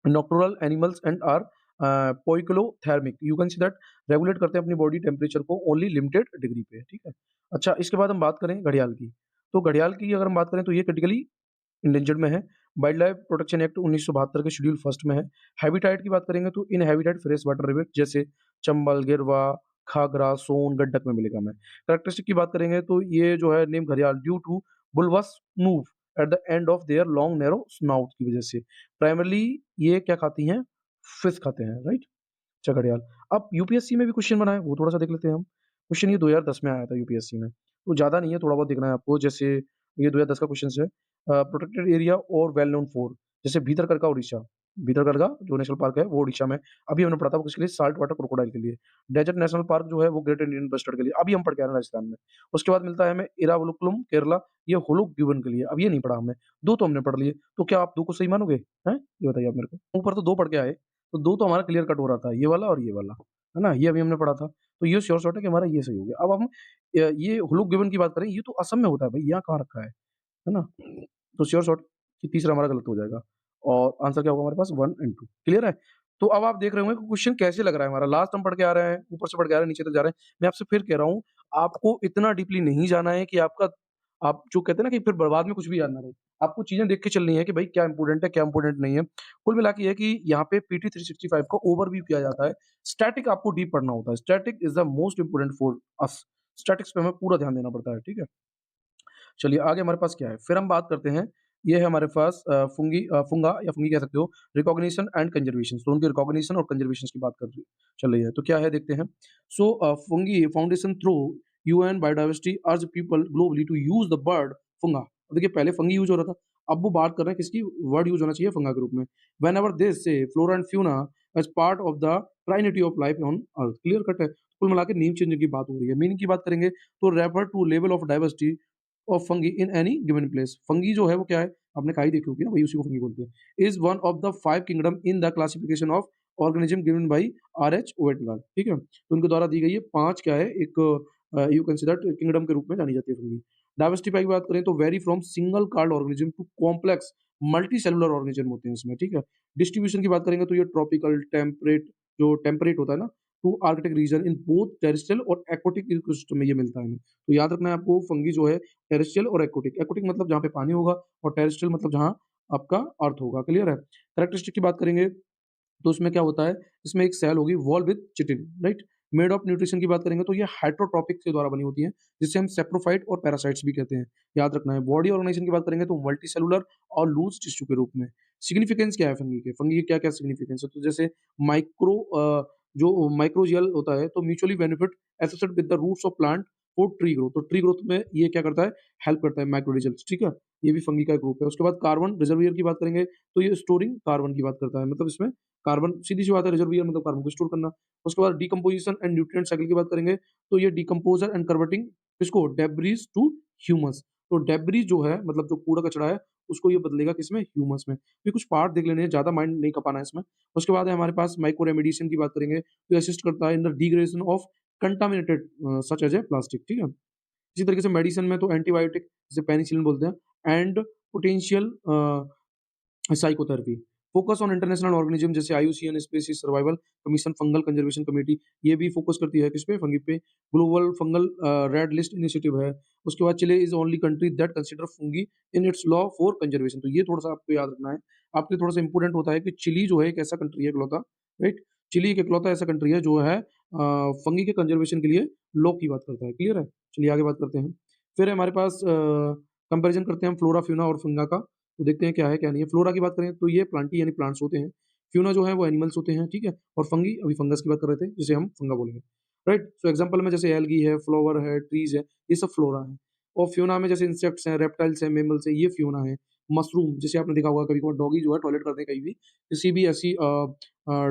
nocturnal animals and are poikilothermic, you can see that, regulate करते हैं अपनी बॉडी टेम्परेचर को ओनली लिमिटेड डिग्री पे, ठीक है? अच्छा, इसके बाद हम बात करें घड़ियाल की। तो घड़ियाल की अगर हम बात करें तो ये क्रिटिकली इंडेंजर्ड में है। वाइल्ड लाइफ प्रोटेक्शन एक्ट 1972 के शेड्यूल फर्स्ट में है। हैबिटेट की बात करेंगे तो इनहैबिटेड फ्रेश वाटर रिवर जैसे चंबल, गिरवा, खागरा, सोन, गंडक में मिलेगा हमें। कैरेक्टरिस्टिक की बात करेंगे तो ये जो है नेम घड़ियाल due to bulbous move at the end of their long narrow snout की वजह से। प्राइमरली ये क्या खाती हैं? फिश खाते हैं, राइट? अच्छा, घड़ियाल। अब यूपीएससी में भी क्वेश्चन बना है, वो थोड़ा-सा देख लेते हैं हम। क्वेश्चन ये 2010 में आया था यूपीएससी में, तो ज़्यादा नहीं है, थोड़ा बहुत देखना है आपको। जैसे ये 2010 का क्वेश्चन है, प्रोटेक्टेड एरिया और वेल नोन फॉर, जैसे भीतरकनिका उड़ीसा, भीतरकनिका जो नेशनल पार्क है वो उड़ीसा में। अभी हमने पढ़ा था वो किसके लिए? साल्ट वाटर क्रोकोडाइल के लिए। डेजर्ट नेशनल पार्क जो है वो ग्रेट इंडियन बस्टर्ड के लिए, अभी हम पढ़ के आ रहे हैं राजस्थान में। उसके बाद मिलता है हमें इरावुलुकुलम केरला, ये होलुक गिबन के लिए। अब ये नहीं पढ़ा हमने, 2 तो हमने पढ़ लिए, तो क्या आप 2 को सही मानोगे? हैं? ये बताइए आप मेरे को। ऊपर तो 2 पढ़ के आए, तो 2 तो हमारा क्लियर कट हो रहा था, ये वाला और ये वाला, है ना? ये अभी हमने पढ़ा था, तो ये श्योर शॉट है कि हमारा ये सही हो गया। अब हम ये होलुक गिबन की बात करें, ये तो असम में होता है भाई, यहाँ कहाँ रखा है ना? तो श्योर शॉट कि तीसरा हमारा गलत हो जाएगा, और आंसर क्या होगा हमारे पास? 1 एंड 2, क्लियर है? तो अब आप देख रहे होंगे कि क्वेश्चन कैसे लग रहा है हमारा। लास्ट हम पढ़ के आ रहे हैं, ऊपर से पढ़ के आ रहे हैं, नीचे तक जा रहे हैं। मैं आपसे फिर कह रहा हूँ, आपको इतना डीपली नहीं जाना है कि आप जो कहते हैं ना कि फिर बर्बाद में कुछ भी याद ना रहे। आपको चीज़ें देख के चलनी है कि भाई क्या इम्पोर्टेंट है, क्या इम्पोर्टेंट नहीं है। कुल मिला के ये है कि यहाँ पे पीटी 365 का ओवरव्यू किया जाता है। स्टैटिक आपको डीप पढ़ना होता है। Static is the most important for us. Statics पे हमें पूरा ध्यान देना पड़ता है, ठीक है? चलिए आगे हमारे पास क्या है? फिर हम बात करते हैं, ये है हमारे पास फुंगा या फंगी कह सकते हो, रिकॉग्निशन एंड कंजर्वेशन। तो उनके रिकॉग्निशन और कंजर्वेशन की बात चल रही है। तो क्या है देखते हैं। So Fungi Foundation through UN biodiversity urge people globally to use the word funga. अब देखिए पहले फंगी यूज हो रहा था, अब वो बात कर रहे हैं किसकी? वर्ड यूज होना चाहिए फंगा के रूप में। Whenever this say flora and fauna as part of the trinity of life on earth, clear cut है। कुल मिला के नेम चेंजिंग की बात हो रही है। मीनिंग की बात करेंगे तो refer to level of diversity of fungi in any given place. Fungi जो है वो क्या है? आपने खाई देखी होगी ना, वही उसी को फंगी बोलते हैं। Is one of the 5 kingdom in the classification of organism given by R H. Whittaker, ठीक है? तो उनके द्वारा दी गई है 5 क्या है, एक you can say that kingdom के रूप में जानी जाती है फंगी। डाइवर्सिटी की बात करें तो vary from single card organism to complex multi cellular organism होते हैं इसमें, ठीक है। डिस्ट्रीब्यूशन की बात करेंगे तो ये ट्रॉपिकल टेम्परेट, जो टेम्परेट होता है ना, to arctic region in both terrestrial और एक्वाटिक इकोसिस्टम में ये मिलता है हमें। तो याद रखना है आपको, फंगी जो है टेरेस्ट्रियल और एक्वाटिक, एक्वाटिक मतलब जहाँ पे पानी होगा और टेरेस्ट्रियल मतलब जहाँ आपका अर्थ होगा, क्लियर है। कैरेक्टरिस्टिक की बात करेंगे तो उसमें क्या होता है, इसमें एक सेल होगी wall with chitin, right. Made of nutrition की बात करेंगे तो ये हाइड्रोट्रॉपिक के द्वारा बनी होती है, जिसे हम सेप्रोफाइट और पैरासाइट्स भी कहते हैं, याद रखना है। बॉडी ऑर्गेनाइजेशन की बात करेंगे तो मल्टी सेलुलर और लूज टिश्यू के रूप में। सिग्निफिकेंस क्या है फंगी के, फंगी के क्या क्या सिग्निफिकेंस है, तो जैसे माइक्रो जो माइक्रोजियल होता है तो mutually benefit associated with the roots of plant for tree growth, तो ट्री ग्रोथ में ये क्या करता है, हेल्प करता है माइक्रोजियल्स, ठीक है। ये भी फंगी का ग्रुप है। उसके बाद कार्बन रिजर्वियर की बात करेंगे तो ये स्टोरिंग कार्बन की बात करता है, मतलब इसमें कार्बन, सीधी सी बात है, रिजर्वियर मतलब कार्बन को स्टोर करना। उसके बाद डिकम्पोजिशन एंड न्यूट्रिएंट साइकिल की बात करेंगे तो ये डिकम्पोजर एंड कन्वर्टिंग इसको डेब्रीज टू ह्यूमस, तो डेब्रीज जो है मतलब जो कूड़ा कचरा है उसको ये बदलेगा किसमें, ह्यूमस में। तो ये कुछ पार्ट देख लेने हैं, ज्यादा माइंड नहीं खपाना है इसमें। उसके बाद है हमारे पास माइक्रो रेमेडिएशन की बात करेंगे तो असिस्ट करता है in the degradation of contaminated such as a plastic, ठीक है। इसी तरीके से मेडिसिन में तो एंटीबायोटिक जैसे पेनिसिलिन बोलते हैं and potential psychotherapy. Focus on international organism जैसे IUCN species survival commission, fungal conservation committee, ये भी फोकस करती है किस पे, फंगी पे। Global fungal red list initiative है। उसके बाद Chile is only country that consider fungi in its law for conservation, तो ये थोड़ा सा आपको याद रखना है। आपके थोड़ा सा इंपॉर्टेंट होता है कि चिली जो है एक ऐसा कंट्री है इकलौता, राइट। चिली एक इकलौता ऐसा कंट्री है जो है फंगी के कंजर्वेशन के लिए लॉ की बात करता है, क्लियर है। चलिए आगे बात करते हैं। फिर हमारे पास कंपेरिजन करते हैं फ्लोरा, फ्यूना और फंगा का, तो देखते हैं क्या है क्या नहीं है। फ्लोरा की बात करें तो ये प्लांटी यानी प्लांट्स होते हैं, फ्यूना जो है वो एनिमल्स होते हैं, ठीक है। और फंगी, अभी फंगस की बात कर रहे थे जिसे हम फंगा बोलेंगे, राइट। सो एग्जांपल में जैसे एल्गी है, फ्लावर है, ट्रीज है, ये सब फ्लोरा है। और फ्यूना में जैसे इंसेक्ट्स हैं, रेप्टाइल्स हैं, मेमल्स हैं, ये फ्यूना है। मशरूम, जैसे आपने देखा होगा कभी कभार डॉगी जो है टॉयलेट करते हैं कहीं भी किसी भी ऐसी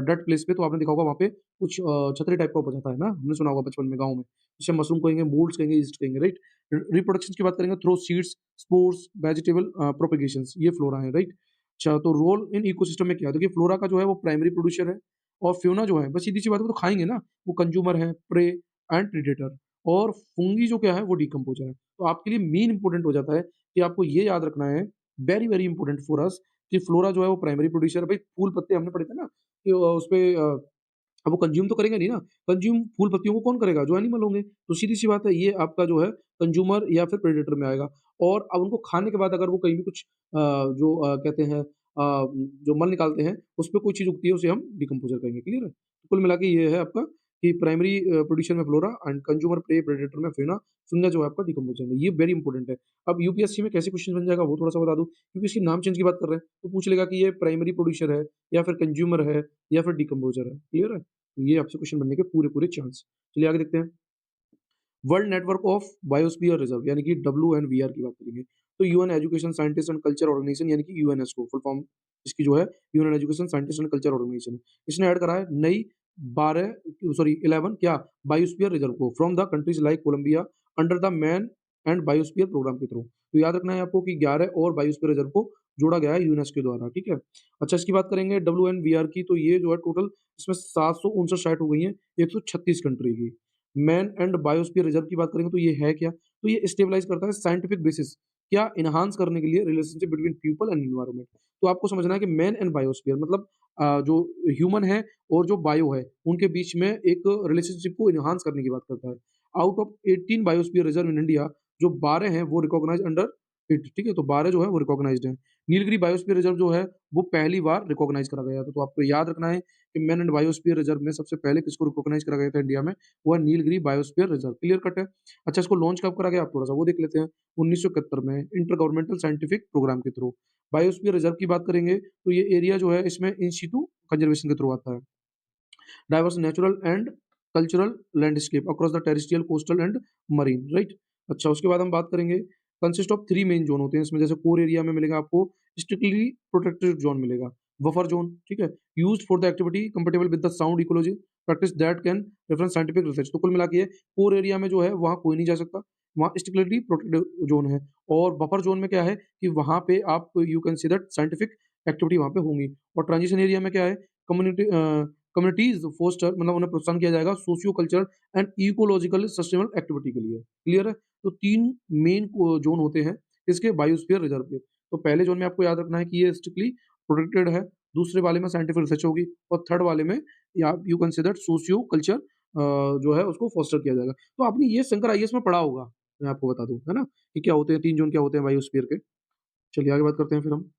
डट प्लेस पे, तो आपने देखा होगा वहाँ पे कुछ छतरी टाइप का ऊपर जाता है ना, हमने सुना होगा बचपन में गाँव में, जिसे मशरूम कहेंगे, मोल्ड्स कहेंगे, ईस्ट कहेंगे, राइट। रिप्रोडक्शन की बात करेंगे थ्रो सीड्स, स्पोर्स, वेजिटेबल प्रोपेगेशंस, ये फ्लोरा है, राइट। अच्छा, तो रोल इन इकोसिस्टम में क्या है, देखिए फ्लोरा का जो है वो प्राइमरी प्रोड्यूसर है, और फ्यूना जो है बस सीधी सी बात है, वो तो खाएंगे ना, वो कंज्यूमर है, प्रे एंड प्रेडेटर। और फंगी जो क्या है वो डिकम्पोजर है। तो आपके लिए मेन इंपॉर्टेंट हो जाता है कि आपको ये याद रखना है, very very important for us, कि फ्लोरा जो है वो प्राइमरी प्रोड्यूसर है। भाई फूल पत्ते हमने पढ़े थे ना कि उसपे अब वो कंज़्यूम तो करेंगे नहीं ना, कंज़्यूम फूल पत्तियों को कौन करेगा? जो एनिमल होंगे। तो सीधी-सी बात है, ये आपका जो है कंज़्यूमर या फिर प्रेडेटर में आएगा। और अब उनको खाने के बाद अगर वो कहीं भी कुछ जो कहते हैं जो मल निकालते हैं, उसपे कोई चीज़ उगती है, उसे हम डिकम्पोज़र कहेंगे, क्लियर है? तो कुल मिला के ये है आपका कि प्राइमरी प्रोड्यूसर में flora and consumer prey predator में फ़ौना, फंगा जो है आपका डिकम्पोज़र में। ये वेरी इंपॉर्टेंट है। अब यूपीएससी में कैसे क्वेश्चन बन जाएगा वो थोड़ा-सा बता दूँ, क्योंकि इसके नाम चेंज की बात कर रहे हैं, तो पूछ लेगा कि ये प्राइमरी प्रोड्यूसर है या फिर कंज़्यूमर है या फिर डिकम्पोज़र है, क्लियर है? तो ये आपसे क्वेश्चन बनने के पूरे-पूरे चांस। चलिए आगे देखते हैं। World network of biosphere reserve यानी कि WNVR की बात करेंगे। तो UN education scientist and culture organisation यानी कि यूएनएसको फुल फॉर्म इसकी जो है UN education scientist and culture organisation. इसने ऐड करा है नई 12 सॉरी 11 क्या बायोस्फीयर रिजर्व को from the countries like Colombia under the man and biosphere programme के थ्रू। तो याद रखना है आपको कि 11 और बायोस्फीयर रिजर्व को जोड़ा गया है यूनेस्को द्वारा, ठीक है। अच्छा, इसकी बात करेंगे WNVR की, तो ये जो है टोटल इसमें 759 साइट हो गई हैं 136 कंट्री की। मैन एंड बायोस्फीयर रिजर्व की बात करेंगे तो ये है क्या? तो ये स्टेबलाइज़ करता है साइंटिफिक बेसिस, क्या एनहांस करने के लिए relationship between people and environment. तो आपको समझना है कि मैन एंड बायोस्फीयर मतलब जो ह्यूमन है और जो बायो है, उनके बीच में एक रिलेशनशिप को एनहांस करने की बात करता है। Out of 18 biosphere reserve in India, जो 12 हैं वो रिकॉग्नाइज्ड अंडर इट, ठीक है? तो 12 जो है वो रिकॉग्नाइज्ड हैं। नीलगिरी बायोस्फीयर रिजर्व जो है वो पहली बार रिकॉग्नाइज़ करा गया था। तो आपको याद रखना है कि मैन एंड बायोस्फीयर रिजर्व में सबसे पहले किसको रिकॉग्नाइज़ करा गया था इंडिया में? वो है Nilgiri biosphere reserve, clear cut है। अच्छा, इसको लॉन्च कब करा गया आप थोड़ा-सा वो देख लेते हैं। 1971 में इंटर गवर्नमेंटल साइंटिफिक प्रोग्राम के थ्रू। बायोस्फीयर रिजर्व की बात करेंगे तो ये एरिया जो है इसमें इन सिटू कंजर्वेशन के थ्रू आता है। Diverse natural and cultural landscape across the terrestrial, coastal and marine, right. अच्छा, उसके बाद हम बात करेंगे कंसिस्ट ऑफ 3 मेन ज़ोन होते हैं इसमें, जैसे कोर एरिया में मिलेगा आपको स्ट्रिक्टली प्रोटेक्टेड ज़ोन मिलेगा, बफर ज़ोन, ठीक है, used for the activity compatible with the sound ecology, practice that can reference scientific research. तो कुल मिला के ये कोर एरिया में जो है वहाँ कोई नहीं जा सकता, वहाँ स्ट्रिक्टली प्रोटेक्टेड ज़ोन है। और बफर ज़ोन में क्या है कि वहाँ पे आप you can see that scientific activity वहाँ पे होंगी। और ट्रांजिशन एरिया में क्या है, कम्युनिटी कम्युनिटीज़ फोस्टर मतलब उन्हें प्रोत्साहन किया जाएगा socio cultural and ecological sustainable activity के लिए। क्लियर है? तो 3 मेन को ज़ोन होते हैं इसके बायोस्फीयर रिजर्व के। तो पहले ज़ोन में आपको याद रखना है कि ये स्ट्रिक्टली प्रोटेक्टेड है, दूसरे वाले में साइंटिफिक रिसर्च होगी और थर्ड वाले में या यू कंसिडर सोशियो कल्चर जो है उसको फोस्टर किया जाएगा। तो आपने ये शंकर आईएएस में पढ़ा होगा, मैं आपको बता दूँ, है ना? कि क्या होते हैं 3 ज़ोन क्या होते हैं बायोस्फीयर के। चलिए आगे बात करते हैं फिर हम।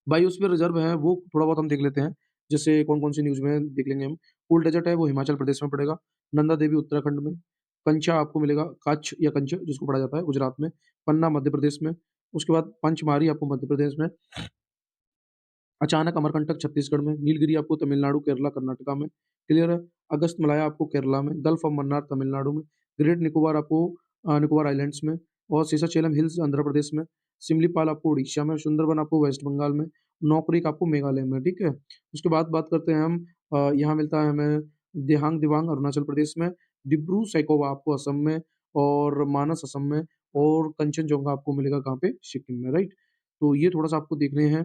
बायोस्फीयर रिज़र्व है वो थोड़ा बहुत हम देख लेते हैं। जैसे कौन-कौन सी न्यूज़ में देख लेंगे हम। कूल डेज़र्ट है वो हिमाचल प्रदेश में पड़ेगा। नंदा देवी उत्तराखंड में। कंचा आपको मिलेगा कच्छ या कंच जिसको पढ़ा जाता है गुजरात में। पन्ना मध्य प्रदेश में। उसके बाद पंचमारी आपको मध्य प्रदेश में। अचानक अमरकंटक छत्तीसगढ़ में। नीलगिरी आपको तमिलनाडु, केरला, कर्नाटका में। क्लियर है? अगस्त मलाया आपको केरला में। गल्फ ऑफ मन्नार तमिलनाडु में। ग्रेट निकोबार आपको निकोबार आइलैंड्स में और शेषाचलम हिल्स आंध्र प्रदेश में। सिमलीपाल आपको उड़ीसा में। सुंदरबन आपको वेस्ट बंगाल में। नौकरीक आपको मेघालय में, ठीक है? उसके बाद बात करते हैं हम यहाँ मिलता है हमें देहांग दिबांग अरुणाचल प्रदेश में। डिब्रू सैखोवा आपको असम में और मानस असम में और कंचनजंगा आपको मिलेगा कहाँ पे? सिक्किम में, राइट? तो ये थोड़ा-सा आपको देखने हैं।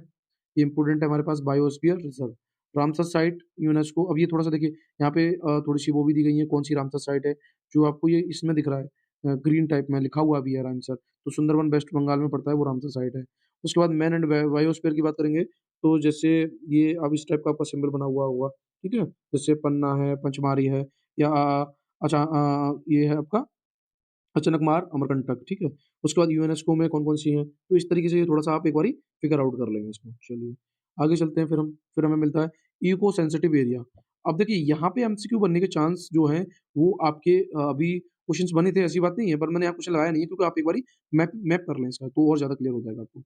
ये इम्पोर्टेंट है हमारे पास biosphere reserve. Ramsar site UNESCO अब ये थोड़ा-सा देखिए यहाँ पे थोड़ी-सी वो भी दी गई है कौन-सी रामसर साइट है, जो आपको ये इसमें दिख रहा है ग्रीन टाइप में लिखा हुआ भी है रामसर। तो सुंदरबन वेस्ट बंगाल में पड़ता है वो रामसर साइट है। उसके बाद मैन एंड बायोस्फीयर की बात करेंगे तो जैसे ये अब इस टाइप का आपका सिंबल बना हुआ होगा, ठीक है? जैसे पन्ना है, पंचमारी है या अच्छा ये है आपका अचानकमार, अमरकंटक, ठीक है? उसके बाद यूनेस्को में कौन-कौन सी हैं, तो इस तरीके से ये थोड़ा-सा आप एक बारी फिगर आउट कर लेंगे इसको। चलिए, आगे चलते हैं फिर हमें मिलता है इको सेंसिटिव एरिया। अब देखिए यहाँ पे एमसीक्यू बनने के चांस जो हैं, वो आपके अभी क्वेश्चन्स बने थे ऐसी बात नहीं है, पर मैंने यहाँ क्वेश्चन लगाया नहीं है क्योंकि आप एक बारी मैप मैप कर लें इसका, तो और ज़्यादा क्लियर हो जाएगा आपको।